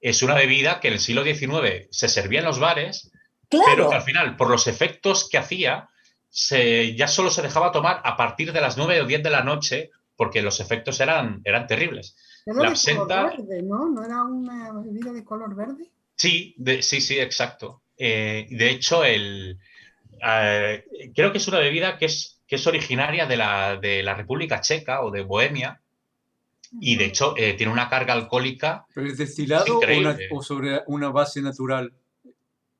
es una bebida que en el siglo XIX se servía en los bares, claro, pero que al final, por los efectos que hacía, ya solo se dejaba tomar a partir de las 9 o 10 de la noche, porque los efectos eran terribles. Era de absenta, color verde, ¿no? ¿No era una bebida de color verde? Sí, sí, exacto. De hecho, creo que es una bebida que es originaria de la República Checa o de Bohemia, y de hecho tiene una carga alcohólica. ¿Pero es destilado o sobre una base natural?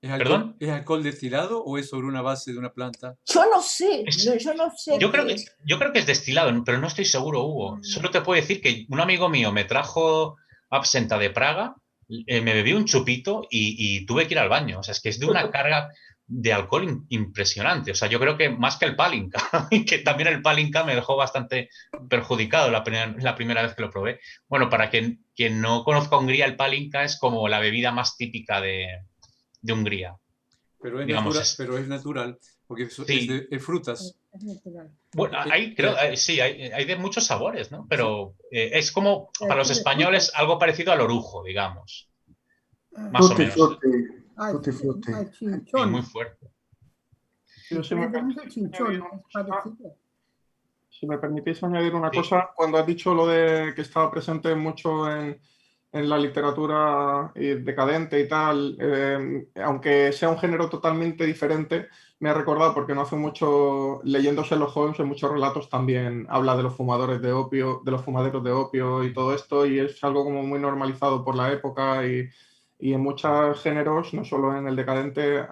¿Perdón? ¿Es alcohol destilado o es sobre una base de una planta? Yo no sé, yo no sé. Yo creo que es destilado, pero no estoy seguro, Hugo. Solo te puedo decir que un amigo mío me trajo absenta de Praga, me bebí un chupito y tuve que ir al baño. O sea, es que es de una carga de alcohol impresionante. O sea, yo creo que más que el Palinka, que también el Palinka me dejó bastante perjudicado la primera vez que lo probé. Bueno, para quien no conozca Hungría, el Palinka es como la bebida más típica de Hungría. Pero es natural, porque es de frutas. Bueno, hay de muchos sabores, ¿no? Pero es como, para los españoles, algo parecido al orujo, digamos. Más o menos. Tutti frutti. Y muy fuerte. Si me permitís añadir una cosa, cuando has dicho lo de que estaba presente mucho en en la literatura decadente y tal, aunque sea un género totalmente diferente, me ha recordado, porque no hace mucho, leyendo Sherlock Holmes, en muchos relatos también habla de los fumadores de opio, de los fumaderos de opio y todo esto, y es algo como muy normalizado por la época y en muchos géneros, no solo en el decadente,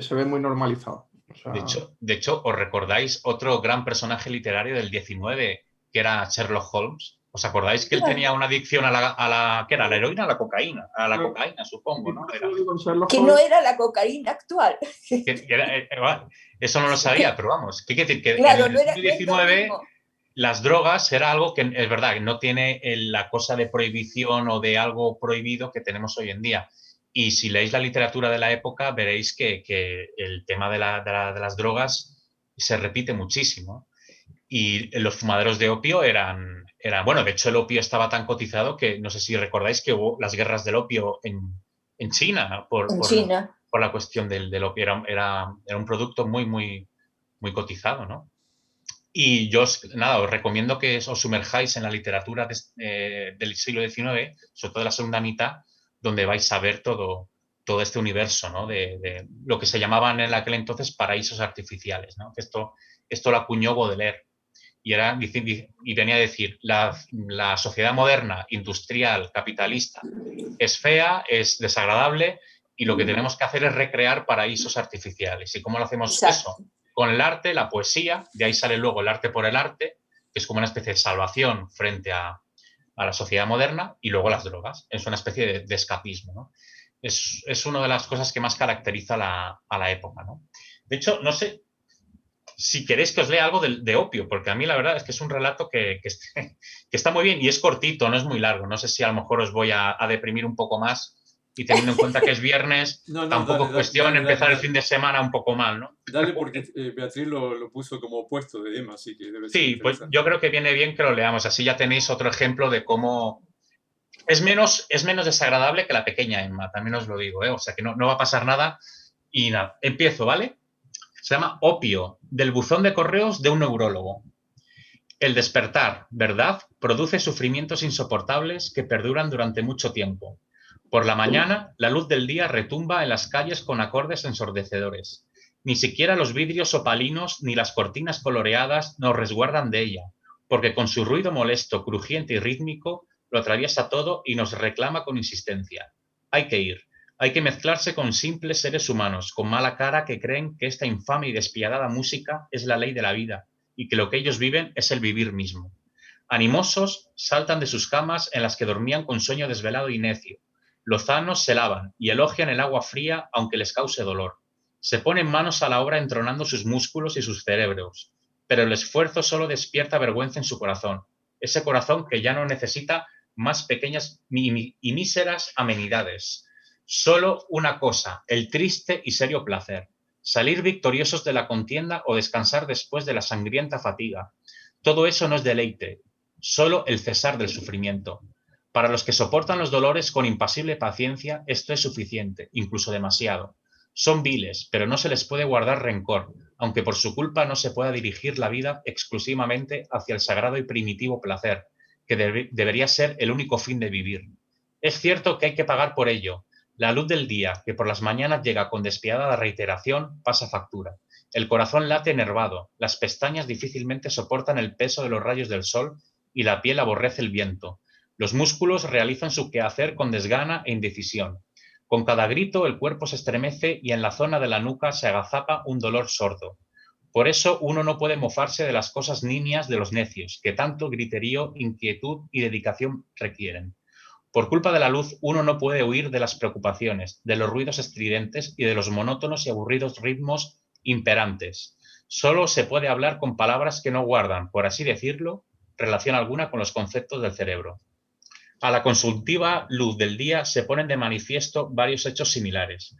se ve muy normalizado. O sea, de hecho, ¿os recordáis otro gran personaje literario del 19, que era Sherlock Holmes? ¿Os acordáis que él tenía una adicción ¿qué era? ¿La heroína o la cocaína? A la cocaína, supongo, ¿no? Que no era la cocaína actual. Eso no lo sabía, pero vamos, ¿qué quiere decir? Que Claro, en el 2019 las drogas era algo que es verdad, que no tiene la cosa de prohibición o de algo prohibido que tenemos hoy en día. Y si leéis la literatura de la época, veréis que el tema de las drogas se repite muchísimo. Y los fumaderos de opio eran, bueno, de hecho el opio estaba tan cotizado que no sé si recordáis que hubo las guerras del opio en China por la cuestión del opio. Era un producto muy, muy, muy cotizado, ¿no? Y yo, nada, os recomiendo que os sumerjáis en la literatura del siglo XIX, sobre todo de la segunda mitad, donde vais a ver todo este universo, ¿no? De lo que se llamaban en aquel entonces paraísos artificiales, ¿no? Que esto lo acuñó Baudelaire. Y venía a decir, la sociedad moderna, industrial, capitalista, es fea, es desagradable y lo que tenemos que hacer es recrear paraísos artificiales. ¿Y cómo lo hacemos eso? Con el arte, la poesía, de ahí sale luego el arte por el arte, que es como una especie de salvación frente a la sociedad moderna, y luego las drogas. Es una especie de escapismo, ¿no? Es una de las cosas que más caracteriza a la época, ¿no? De hecho, no sé si queréis que os lea algo de opio, porque a mí la verdad es que es un relato que está muy bien y es cortito, no es muy largo. No sé si a lo mejor os voy a deprimir un poco más y teniendo en cuenta que es viernes, tampoco es cuestión empezar el fin de semana un poco mal, ¿no? Dale, porque Beatriz lo puso como opuesto de Emma, así que debe ser Sí, pues yo creo que viene bien que lo leamos, así ya tenéis otro ejemplo de cómo es menos desagradable que la pequeña Emma, también os lo digo, ¿eh? O sea que no va a pasar nada y nada. Empiezo, ¿vale? Se llama Opio, del buzón de correos de un neurólogo. El despertar, ¿verdad?, produce sufrimientos insoportables que perduran durante mucho tiempo. Por la mañana, la luz del día retumba en las calles con acordes ensordecedores. Ni siquiera los vidrios opalinos ni las cortinas coloreadas nos resguardan de ella, porque con su ruido molesto, crujiente y rítmico lo atraviesa todo y nos reclama con insistencia. Hay que ir. Hay que mezclarse con simples seres humanos, con mala cara, que creen que esta infame y despiadada música es la ley de la vida y que lo que ellos viven es el vivir mismo. Animosos, saltan de sus camas en las que dormían con sueño desvelado y necio. Lozanos se lavan y elogian el agua fría aunque les cause dolor. Se ponen manos a la obra entronando sus músculos y sus cerebros, pero el esfuerzo solo despierta vergüenza en su corazón, ese corazón que ya no necesita más pequeñas y míseras amenidades. Solo una cosa, el triste y serio placer, salir victoriosos de la contienda o descansar después de la sangrienta fatiga. Todo eso no es deleite, solo el cesar del sufrimiento. Para los que soportan los dolores con impasible paciencia, esto es suficiente, incluso demasiado. Son viles, pero no se les puede guardar rencor, aunque por su culpa no se pueda dirigir la vida exclusivamente hacia el sagrado y primitivo placer, que debería ser el único fin de vivir. Es cierto que hay que pagar por ello. La luz del día, que por las mañanas llega con despiadada reiteración, pasa factura. El corazón late enervado, las pestañas difícilmente soportan el peso de los rayos del sol y la piel aborrece el viento. Los músculos realizan su quehacer con desgana e indecisión. Con cada grito el cuerpo se estremece y en la zona de la nuca se agazapa un dolor sordo. Por eso uno no puede mofarse de las cosas nimias de los necios, que tanto griterío, inquietud y dedicación requieren. Por culpa de la luz, uno no puede huir de las preocupaciones, de los ruidos estridentes y de los monótonos y aburridos ritmos imperantes. Solo se puede hablar con palabras que no guardan, por así decirlo, relación alguna con los conceptos del cerebro. A la consultiva luz del día se ponen de manifiesto varios hechos similares.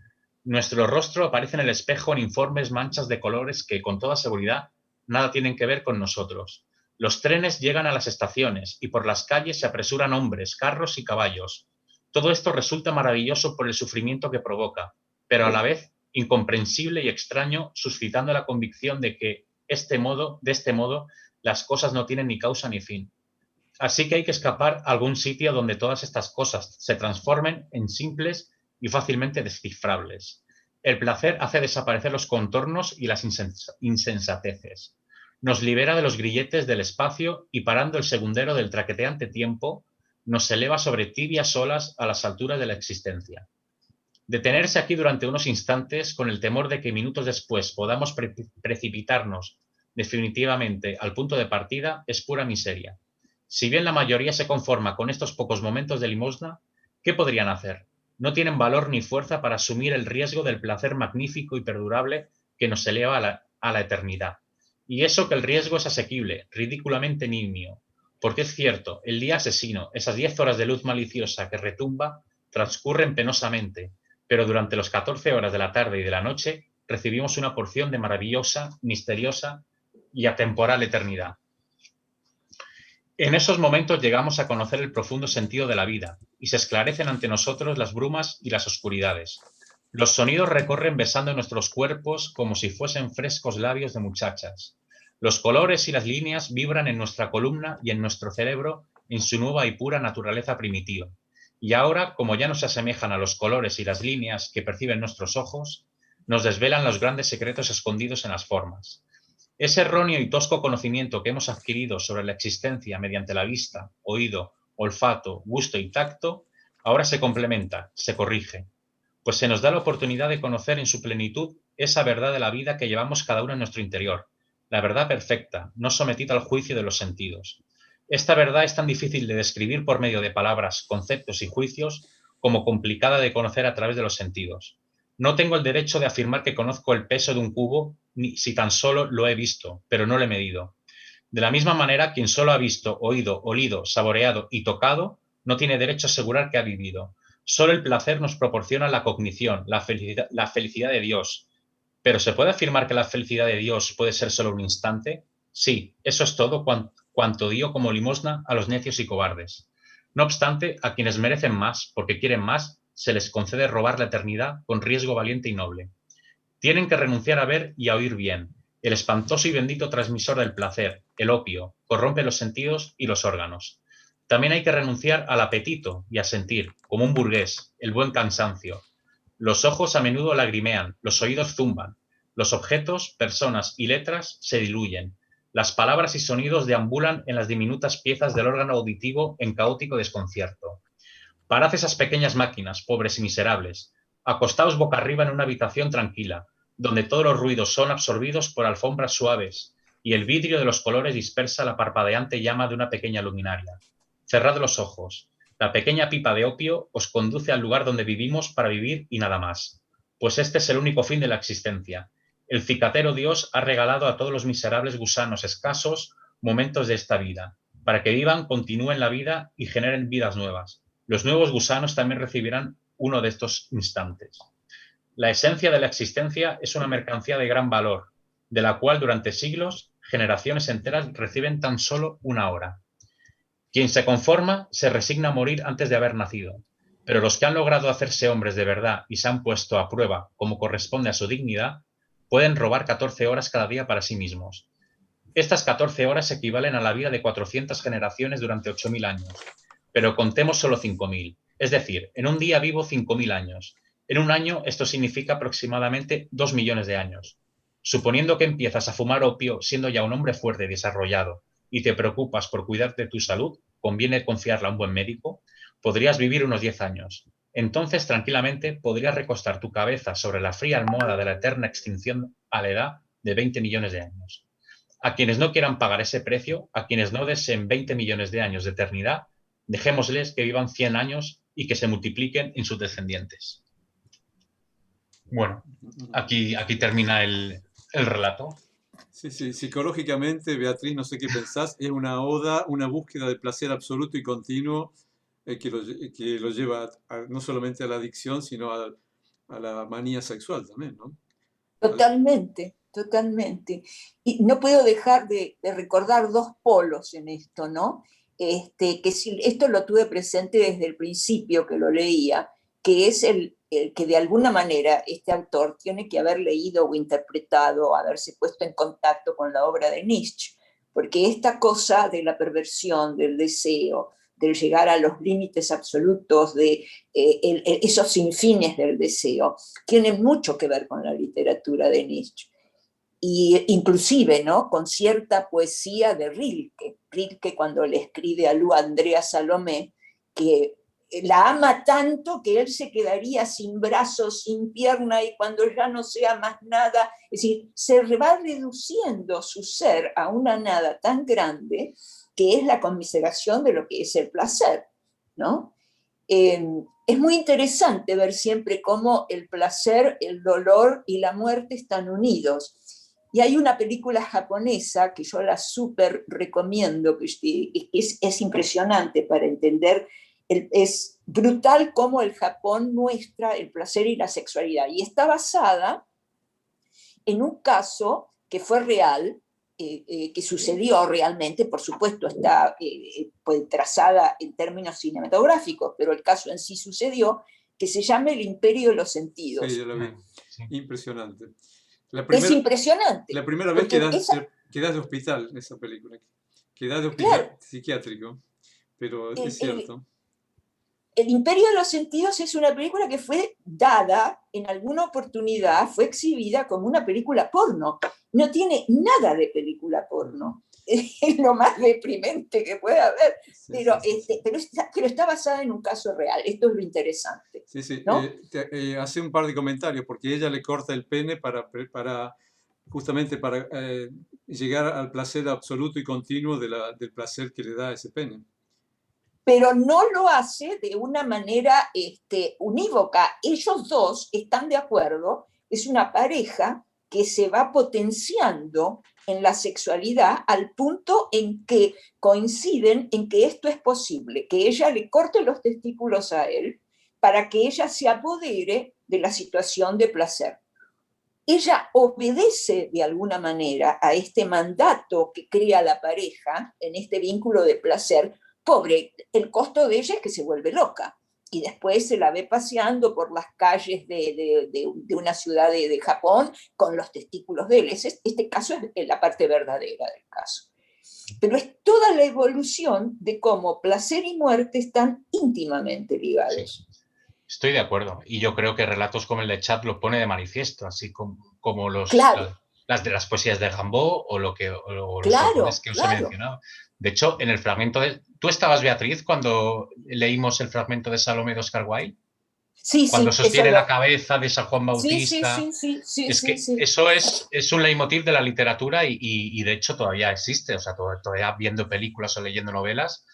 Nuestro rostro aparece en el espejo en informes manchas de colores que, con toda seguridad, nada tienen que ver con nosotros. Los trenes llegan a las estaciones y por las calles se apresuran hombres, carros y caballos. Todo esto resulta maravilloso por el sufrimiento que provoca, pero a la vez incomprensible y extraño, suscitando la convicción de que de este modo, las cosas no tienen ni causa ni fin. Así que hay que escapar a algún sitio donde todas estas cosas se transformen en simples y fácilmente descifrables. El placer hace desaparecer los contornos y las insensateces. Nos libera de los grilletes del espacio y, parando el segundero del traqueteante tiempo, nos eleva sobre tibias olas a las alturas de la existencia. Detenerse aquí durante unos instantes con el temor de que minutos después podamos precipitarnos definitivamente al punto de partida es pura miseria. Si bien la mayoría se conforma con estos pocos momentos de limosna, ¿qué podrían hacer? No tienen valor ni fuerza para asumir el riesgo del placer magnífico y perdurable que nos eleva a la eternidad. Y eso que el riesgo es asequible, ridículamente nimio, porque es cierto, el día asesino, esas 10 horas de luz maliciosa que retumba, transcurren penosamente, pero durante las 14 horas de la tarde y de la noche recibimos una porción de maravillosa, misteriosa y atemporal eternidad. En esos momentos llegamos a conocer el profundo sentido de la vida y se esclarecen ante nosotros las brumas y las oscuridades. Los sonidos recorren besando nuestros cuerpos como si fuesen frescos labios de muchachas. Los colores y las líneas vibran en nuestra columna y en nuestro cerebro en su nueva y pura naturaleza primitiva. Y ahora, como ya no se asemejan a los colores y las líneas que perciben nuestros ojos, nos desvelan los grandes secretos escondidos en las formas. Ese erróneo y tosco conocimiento que hemos adquirido sobre la existencia mediante la vista, oído, olfato, gusto y tacto, ahora se complementa, se corrige, pues se nos da la oportunidad de conocer en su plenitud esa verdad de la vida que llevamos cada uno en nuestro interior, la verdad perfecta, no sometida al juicio de los sentidos. Esta verdad es tan difícil de describir por medio de palabras, conceptos y juicios como complicada de conocer a través de los sentidos. No tengo el derecho de afirmar que conozco el peso de un cubo, ni si tan solo lo he visto, pero no lo he medido. De la misma manera, quien solo ha visto, oído, olido, saboreado y tocado, no tiene derecho a asegurar que ha vivido. Solo el placer nos proporciona la cognición, la felicidad de Dios. ¿Pero se puede afirmar que la felicidad de Dios puede ser solo un instante? Sí, eso es todo cuanto dio como limosna a los necios y cobardes. No obstante, a quienes merecen más, porque quieren más, se les concede robar la eternidad con riesgo valiente y noble. Tienen que renunciar a ver y a oír bien. El espantoso y bendito transmisor del placer, el opio, corrompe los sentidos y los órganos. También hay que renunciar al apetito y a sentir, como un burgués, el buen cansancio. Los ojos a menudo lagrimean, los oídos zumban, los objetos, personas y letras se diluyen. Las palabras y sonidos deambulan en las diminutas piezas del órgano auditivo en caótico desconcierto. Parad esas pequeñas máquinas, pobres y miserables. Acostaos boca arriba en una habitación tranquila, donde todos los ruidos son absorbidos por alfombras suaves y el vidrio de los colores dispersa la parpadeante llama de una pequeña luminaria. Cerrad los ojos. La pequeña pipa de opio os conduce al lugar donde vivimos para vivir y nada más. Pues este es el único fin de la existencia. El cicatero Dios ha regalado a todos los miserables gusanos escasos momentos de esta vida, para que vivan, continúen la vida y generen vidas nuevas. Los nuevos gusanos también recibirán uno de estos instantes. La esencia de la existencia es una mercancía de gran valor, de la cual durante siglos, generaciones enteras reciben tan solo una hora. Quien se conforma se resigna a morir antes de haber nacido, pero los que han logrado hacerse hombres de verdad y se han puesto a prueba como corresponde a su dignidad, pueden robar 14 horas cada día para sí mismos. Estas 14 horas equivalen a la vida de 400 generaciones durante 8.000 años, pero contemos solo 5.000, es decir, en un día vivo 5.000 años. En un año esto significa aproximadamente 2 millones de años. Suponiendo que empiezas a fumar opio siendo ya un hombre fuerte y desarrollado y te preocupas por cuidar de tu salud, conviene confiarla a un buen médico, podrías vivir unos 10 años. Entonces, tranquilamente, podrías recostar tu cabeza sobre la fría almohada de la eterna extinción a la edad de 20 millones de años. A quienes no quieran pagar ese precio, a quienes no deseen 20 millones de años de eternidad, dejémosles que vivan 100 años y que se multipliquen en sus descendientes. Bueno, aquí termina el relato. Sí, sí, psicológicamente, Beatriz, no sé qué pensás, es una oda, una búsqueda de placer absoluto y continuo que lo lleva no solamente a la adicción, sino a la manía sexual también, ¿no? Totalmente, totalmente. Y no puedo dejar de recordar dos polos en esto, ¿no? Que si, esto lo tuve presente desde el principio que lo leía, que es el que de alguna manera este autor tiene que haber leído o interpretado, haberse puesto en contacto con la obra de Nietzsche, porque esta cosa de la perversión, del deseo, del llegar a los límites absolutos, de esos sinfines del deseo, tiene mucho que ver con la literatura de Nietzsche. Y inclusive, ¿no?, con cierta poesía de Rilke. Rilke, cuando le escribe a Andrea Salomé, que la ama tanto que él se quedaría sin brazos, sin pierna, y cuando ya no sea más nada, es decir, se va reduciendo su ser a una nada tan grande que es la conmiseración de lo que es el placer, ¿no? Es muy interesante ver siempre cómo el placer, el dolor y la muerte están unidos. Y hay una película japonesa que yo la súper recomiendo, que es impresionante para entender. Es brutal cómo el Japón muestra el placer y la sexualidad. Y está basada en un caso que fue real, que sucedió realmente, por supuesto está pues, trazada en términos cinematográficos, pero el caso en sí sucedió, que se llama El Imperio de los Sentidos. Sí, yo lo vi. Impresionante. Es impresionante. La primera vez quedás de hospital en esa película. Quedás de hospital claro. Psiquiátrico. Pero es cierto. El Imperio de los Sentidos es una película que fue dada en alguna oportunidad, fue exhibida como una película porno. No tiene nada de película porno. Es lo más deprimente que puede haber. Sí, pero está basada en un caso real. Esto es lo interesante. Sí, sí. ¿No? Hace un par de comentarios, porque ella le corta el pene justamente para llegar al placer absoluto y continuo del placer que le da ese pene. Pero no lo hace de una manera unívoca. Ellos dos están de acuerdo, es una pareja que se va potenciando en la sexualidad al punto en que coinciden en que esto es posible, que ella le corte los testículos a él para que ella se apodere de la situación de placer. Ella obedece de alguna manera a este mandato que crea la pareja en este vínculo de placer. Pobre, el costo de ella es que se vuelve loca y después se la ve paseando por las calles de una ciudad de Japón con los testículos de él. Este caso es la parte verdadera del caso. Pero es toda la evolución de cómo placer y muerte están íntimamente ligados. Sí, estoy de acuerdo. Y yo creo que relatos como el de Chat lo pone de manifiesto, así como claro. las de las poesías de Rimbaud o los claro, autores que os he mencionado. De hecho, en el fragmento de... ¿Tú estabas, Beatriz, cuando leímos el fragmento de Salomé de Oscar Wilde? Sí, cuando sí, sostiene la cabeza de San Juan Bautista. Sí, es que eso es un leitmotiv de la literatura y de hecho todavía existe. O sea, todavía viendo películas o leyendo novelas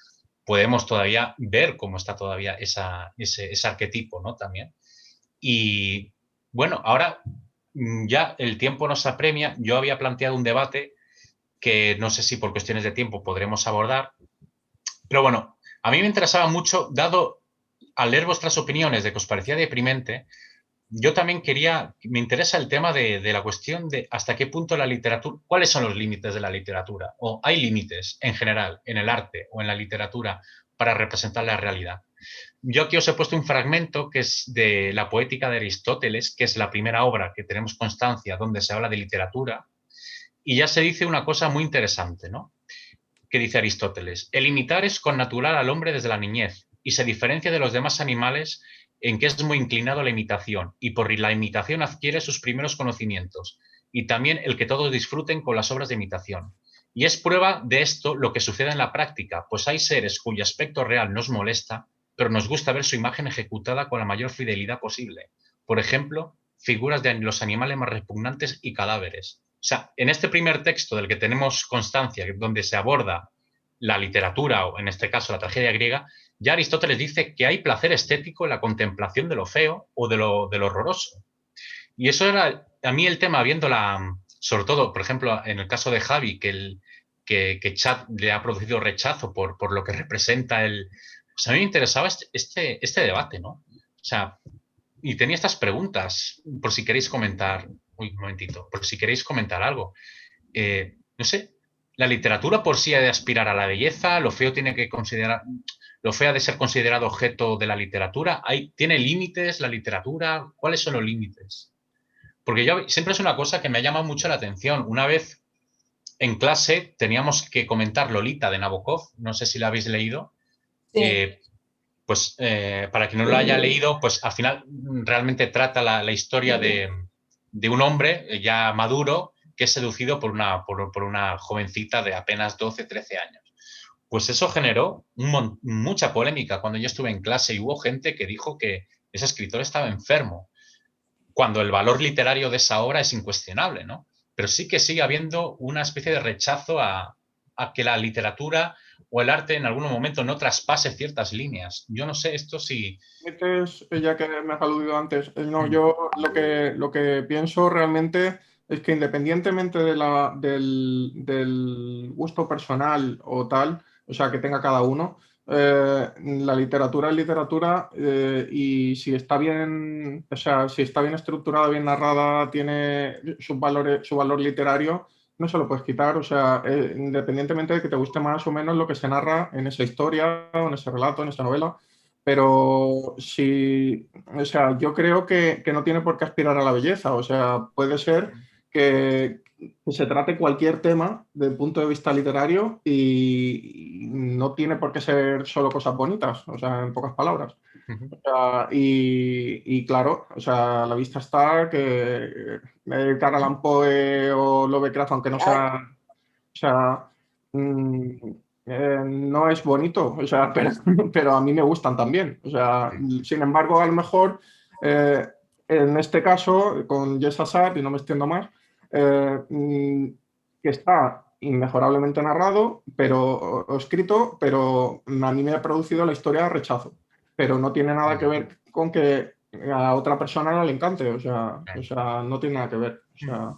podemos todavía ver cómo está todavía ese arquetipo, ¿no? También. Y bueno, ahora ya el tiempo nos apremia. Yo había planteado un debate que no sé si por cuestiones de tiempo podremos abordar. Pero bueno, a mí me interesaba mucho, dado al leer vuestras opiniones de que os parecía deprimente, yo también me interesa el tema de la cuestión de hasta qué punto la literatura, cuáles son los límites de la literatura, o hay límites en general en el arte o en la literatura para representar la realidad. Yo aquí os he puesto un fragmento que es de la Poética de Aristóteles, que es la primera obra que tenemos constancia donde se habla de literatura, y ya se dice una cosa muy interesante, ¿no? Que dice Aristóteles: el imitar es connatural al hombre desde la niñez y se diferencia de los demás animales en que es muy inclinado a la imitación y por la imitación adquiere sus primeros conocimientos y también el que todos disfruten con las obras de imitación. Y es prueba de esto lo que sucede en la práctica, pues hay seres cuyo aspecto real nos molesta, pero nos gusta ver su imagen ejecutada con la mayor fidelidad posible. Por ejemplo, figuras de los animales más repugnantes y cadáveres. O sea, en este primer texto del que tenemos constancia, donde se aborda la literatura, o en este caso la tragedia griega, ya Aristóteles dice que hay placer estético en la contemplación de lo feo o de lo horroroso. Y eso era a mí el tema, sobre todo, por ejemplo, en el caso de Javi, que Chat le ha producido rechazo por lo que representa pues a mí me interesaba este debate, ¿no? O sea, y tenía estas preguntas, por si queréis comentar, un momentito, por si queréis comentar algo. No sé, la literatura por sí ha de aspirar a la belleza, lo feo ha de ser considerado objeto de la literatura. ¿Tiene límites la literatura? ¿Cuáles son los límites? Porque yo siempre es una cosa que me ha llamado mucho la atención. Una vez en clase teníamos que comentar Lolita de Nabokov, no sé si la habéis leído. Sí. Pues para quien no lo haya leído, pues al final realmente trata la historia de un hombre ya maduro que es seducido por una jovencita de apenas 12, 13 años. Pues eso generó mucha polémica cuando yo estuve en clase y hubo gente que dijo que ese escritor estaba enfermo, cuando el valor literario de esa obra es incuestionable, ¿no? Pero sí que sigue habiendo una especie de rechazo a que la literatura o el arte en algún momento no traspase ciertas líneas. Yo no sé esto si... Ya que me has aludido antes, no, yo lo que pienso realmente es que independientemente del gusto personal o tal, o sea, que tenga cada uno, la literatura es literatura y si está bien, o sea, si está bien estructurada, bien narrada, tiene su valor literario, no se lo puedes quitar, o sea, independientemente de que te guste más o menos lo que se narra en esa historia, o en ese relato, en esa novela. Pero sí, o sea, yo creo que no tiene por qué aspirar a la belleza. O sea, puede ser que se trate cualquier tema desde el punto de vista literario y no tiene por qué ser solo cosas bonitas, o sea, en pocas palabras. O sea, y claro, o sea, a la vista está que Edgar Allan Poe o Lovecraft, aunque no sea, o sea, no es bonito, o sea, pero a mí me gustan también. O sea, sin embargo, a lo mejor en este caso, con Yes Assad, y no me extiendo más, que está inmejorablemente narrado, pero o escrito, pero a mí me ha producido la historia rechazo. Pero no tiene nada que ver con que a otra persona no le encante, o sea, no tiene nada que ver. O sea,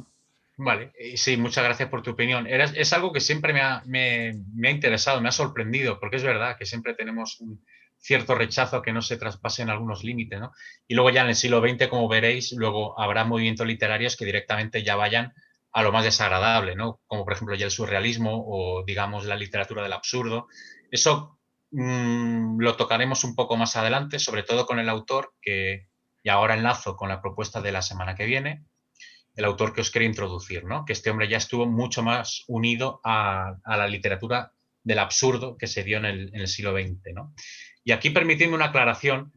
Vale, sí, muchas gracias por tu opinión. Es algo que siempre me ha interesado, me ha sorprendido, porque es verdad que siempre tenemos un cierto rechazo a que no se traspasen algunos límites, ¿no? Y luego ya en el siglo XX, como veréis, luego habrá movimientos literarios que directamente ya vayan a lo más desagradable, ¿no? Como por ejemplo ya el surrealismo o, digamos, la literatura del absurdo. Eso lo tocaremos un poco más adelante, sobre todo con el autor, y ahora enlazo con la propuesta de la semana que viene, el autor que os quería introducir, ¿no? Que este hombre ya estuvo mucho más unido a la literatura del absurdo que se dio en el siglo XX, ¿no? Y aquí permitidme una aclaración.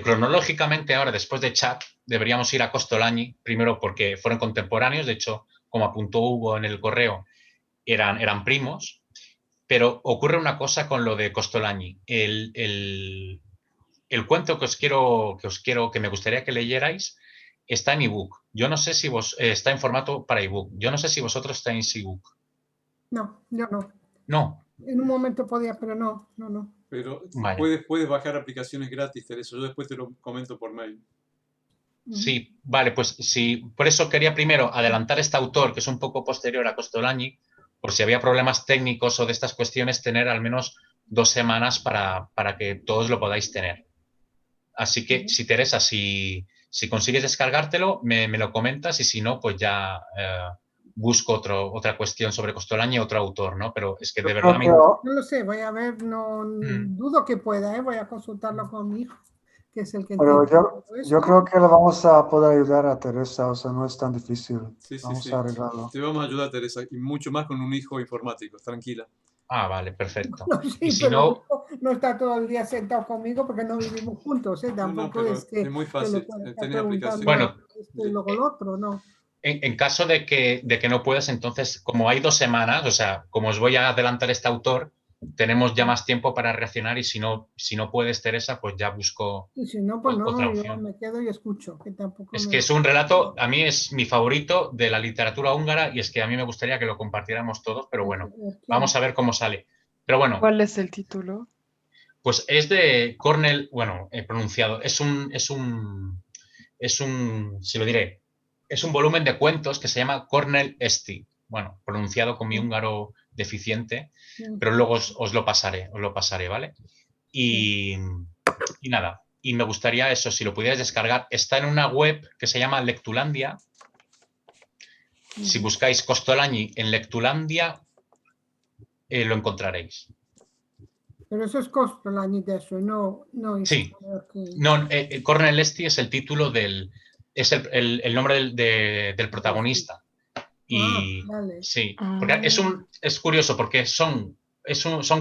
Cronológicamente ahora, después de Chat, deberíamos ir a Costolani, primero porque fueron contemporáneos, de hecho, como apuntó Hugo en el correo, eran primos, pero ocurre una cosa con lo de Costolani. El cuento que me gustaría que leyerais está en ebook. Yo no sé si está en formato para ebook. Yo no sé si vosotros tenéis ebook. No, yo no. No. En un momento podía, pero no. Pero vale. puedes bajar aplicaciones gratis, Teresa. Yo después te lo comento por mail. Sí, vale, pues sí. Por eso quería primero adelantar este autor, que es un poco posterior a Costolani, por si había problemas técnicos o de estas cuestiones, tener al menos 2 semanas para que todos lo podáis tener. Así que, si Teresa, si consigues descargártelo, me lo comentas y si no, pues ya busco otra cuestión sobre Costolani y otro autor, ¿no? Pero es que de verdad... No lo sé, voy a ver, no dudo que pueda, voy a consultarlo con mi hijo, que es el que Pero entiende todo esto. yo creo que le vamos a poder ayudar a Teresa, o sea, no es tan difícil. Vamos a arreglarlo. Te vamos a ayudar, Teresa, y mucho más con un hijo informático, tranquila. Ah, vale, perfecto. No, sí, y si pero no está todo el día sentado conmigo porque no vivimos juntos, tampoco es que es muy fácil tener aplicaciones. Bueno, luego lo otro, ¿no? En caso de que no puedas, entonces, como hay 2 semanas, o sea, como os voy a adelantar este autor, tenemos ya más tiempo para reaccionar y si no puedes, Teresa, pues ya busco y si no, pues otra no, opción. yo me quedo y escucho. Que tampoco es que es un relato, a mí es mi favorito de la literatura húngara y es que a mí me gustaría que lo compartiéramos todos, pero bueno, vamos a ver cómo sale. Pero bueno. ¿Cuál es el título? Pues es de Cornel, bueno, he pronunciado, si lo diré, es un volumen de cuentos que se llama Cornel Esti. Bueno, pronunciado con mi húngaro deficiente, pero luego os lo pasaré, ¿vale? Y nada, y me gustaría eso, si lo pudierais descargar, está en una web que se llama Lectulandia. Si buscáis Costolani en Lectulandia, lo encontraréis. Pero eso es Costolani de eso, no. Sí, no, Cornel Esti es el título es el nombre del protagonista. Y vale. sí, porque es curioso porque son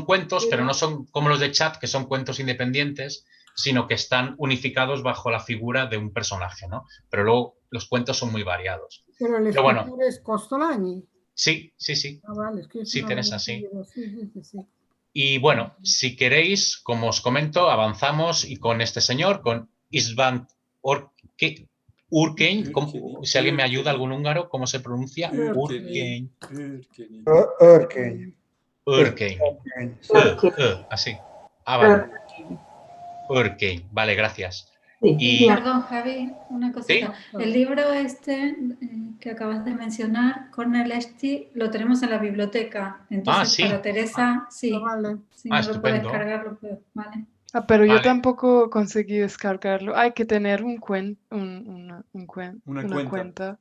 cuentos, pero no son como los de Chat, que son cuentos independientes, sino que están unificados bajo la figura de un personaje, ¿no? Pero luego los cuentos son muy variados. Pero el Pero bueno, escritor es Costolani. sí, sí, sí. Ah, vale, es que Sí, no Teresa, había sí. entendido. Sí. Y bueno, si queréis, como os comento, avanzamos y con este señor, con István Urkény, si alguien me ayuda, algún húngaro, ¿cómo se pronuncia? Urkény. Urkény. Así. Ah, vale. Urkény. Vale, gracias. Y, Perdón, Javi, una cosita. ¿sí? El libro este que acabas de mencionar, Cornel-Esti, lo tenemos en la biblioteca. Entonces, sí. para Teresa, sí. Vale. Si no lo puede Estupendo. descargar, lo puedo. Vale. Pero yo Vale. tampoco conseguí descargarlo. Hay que tener una cuenta. Una cuenta.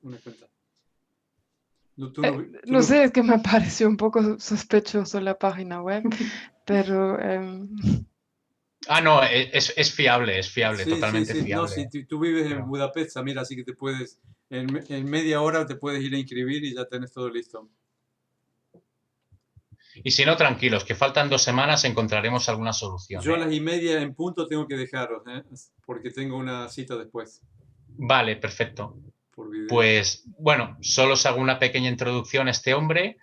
No sé, es que me pareció un poco sospechoso la página web, pero... no, es fiable, Sí, totalmente sí. fiable. No, si tú vives en Budapest, mira, así que te puedes, en media hora te puedes ir a inscribir y ya tenés todo listo. Y si no, tranquilos, que faltan 2 semanas, encontraremos alguna solución. Yo a las 1:30 en punto tengo que dejaros, porque tengo una cita después. Vale, perfecto. Pues bueno, solo os hago una pequeña introducción a este hombre.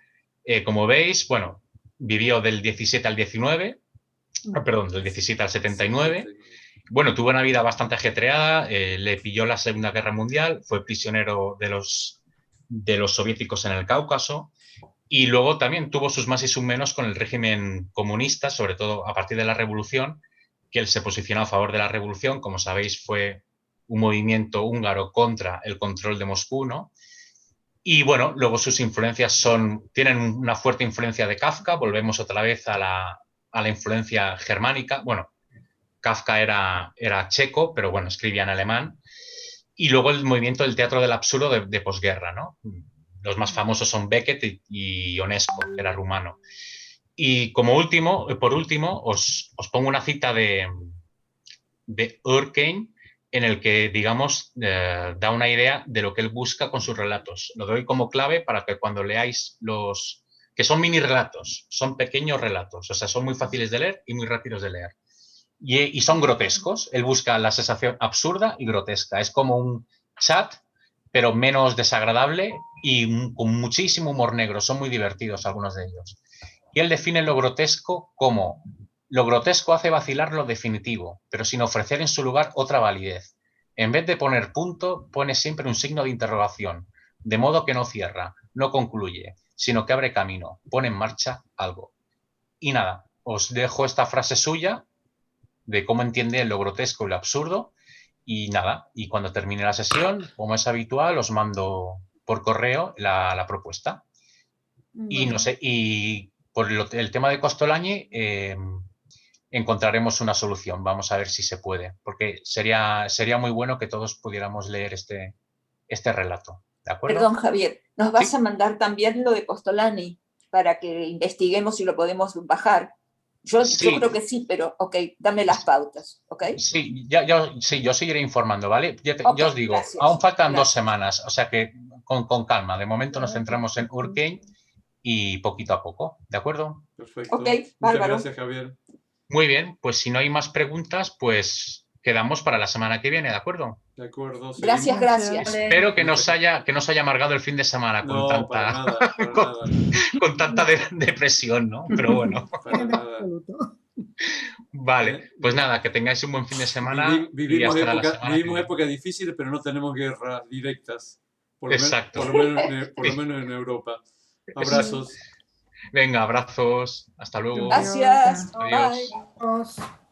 Como veis, bueno, vivió del 17 al 19, perdón, del 17 al 79. Bueno, tuvo una vida bastante ajetreada, le pilló la Segunda Guerra Mundial, fue prisionero de los soviéticos en el Cáucaso y luego también tuvo sus más y sus menos con el régimen comunista, sobre todo a partir de la Revolución, que él se posicionó a favor de la Revolución, como sabéis fue un movimiento húngaro contra el control de Moscú, ¿no? Y bueno, luego sus influencias tienen una fuerte influencia de Kafka, volvemos otra vez a la influencia germánica. Bueno, Kafka era checo, pero bueno, escribía en alemán. Y luego el movimiento del teatro del absurdo de posguerra, ¿no? Los más famosos son Beckett y Ionesco, que era rumano. Y por último, os pongo una cita de Urkény, en el que, digamos, da una idea de lo que él busca con sus relatos. Lo doy como clave para que cuando leáis que son mini relatos, son pequeños relatos, o sea, son muy fáciles de leer y muy rápidos de leer. Y son grotescos. Él busca la sensación absurda y grotesca. Es como un Chat, pero menos desagradable y con muchísimo humor negro. Son muy divertidos algunos de ellos. Y él define lo grotesco como: lo grotesco hace vacilar lo definitivo, pero sin ofrecer en su lugar otra validez. En vez de poner punto, pone siempre un signo de interrogación, de modo que no cierra, no concluye, sino que abre camino, pone en marcha algo. Y nada, os dejo esta frase suya de cómo entiende lo grotesco y lo absurdo. Y nada, y cuando termine la sesión, como es habitual, os mando por correo la propuesta. Y no sé, y por el tema de Costolani, encontraremos una solución. Vamos a ver si se puede, porque sería muy bueno que todos pudiéramos leer este relato. ¿De acuerdo? Perdón, Javier, ¿nos vas a mandar también lo de Costolani para que investiguemos si lo podemos bajar? Yo creo que sí, pero ok, dame las pautas, ¿ok? Sí, yo seguiré informando, ¿vale? Ya os digo, gracias, aún faltan 2 semanas, o sea que con calma. De momento nos centramos en Urkény y poquito a poco, ¿de acuerdo? Perfecto. Ok, Muchas bárbaro. gracias, Javier. Muy bien, pues si no hay más preguntas, pues quedamos para la semana que viene, ¿de acuerdo? De acuerdo. Gracias, gracias. Espero que no os haya amargado el fin de semana con tanta, para nada, con tanta depresión, ¿no? Pero bueno. Para nada. Vale, pues nada, que tengáis un buen fin de semana. Vivimos vivimos épocas difíciles, pero no tenemos guerras directas. Por Exacto. Por lo menos en Europa. Abrazos. Venga, abrazos. Hasta luego. Gracias. Adiós. Bye.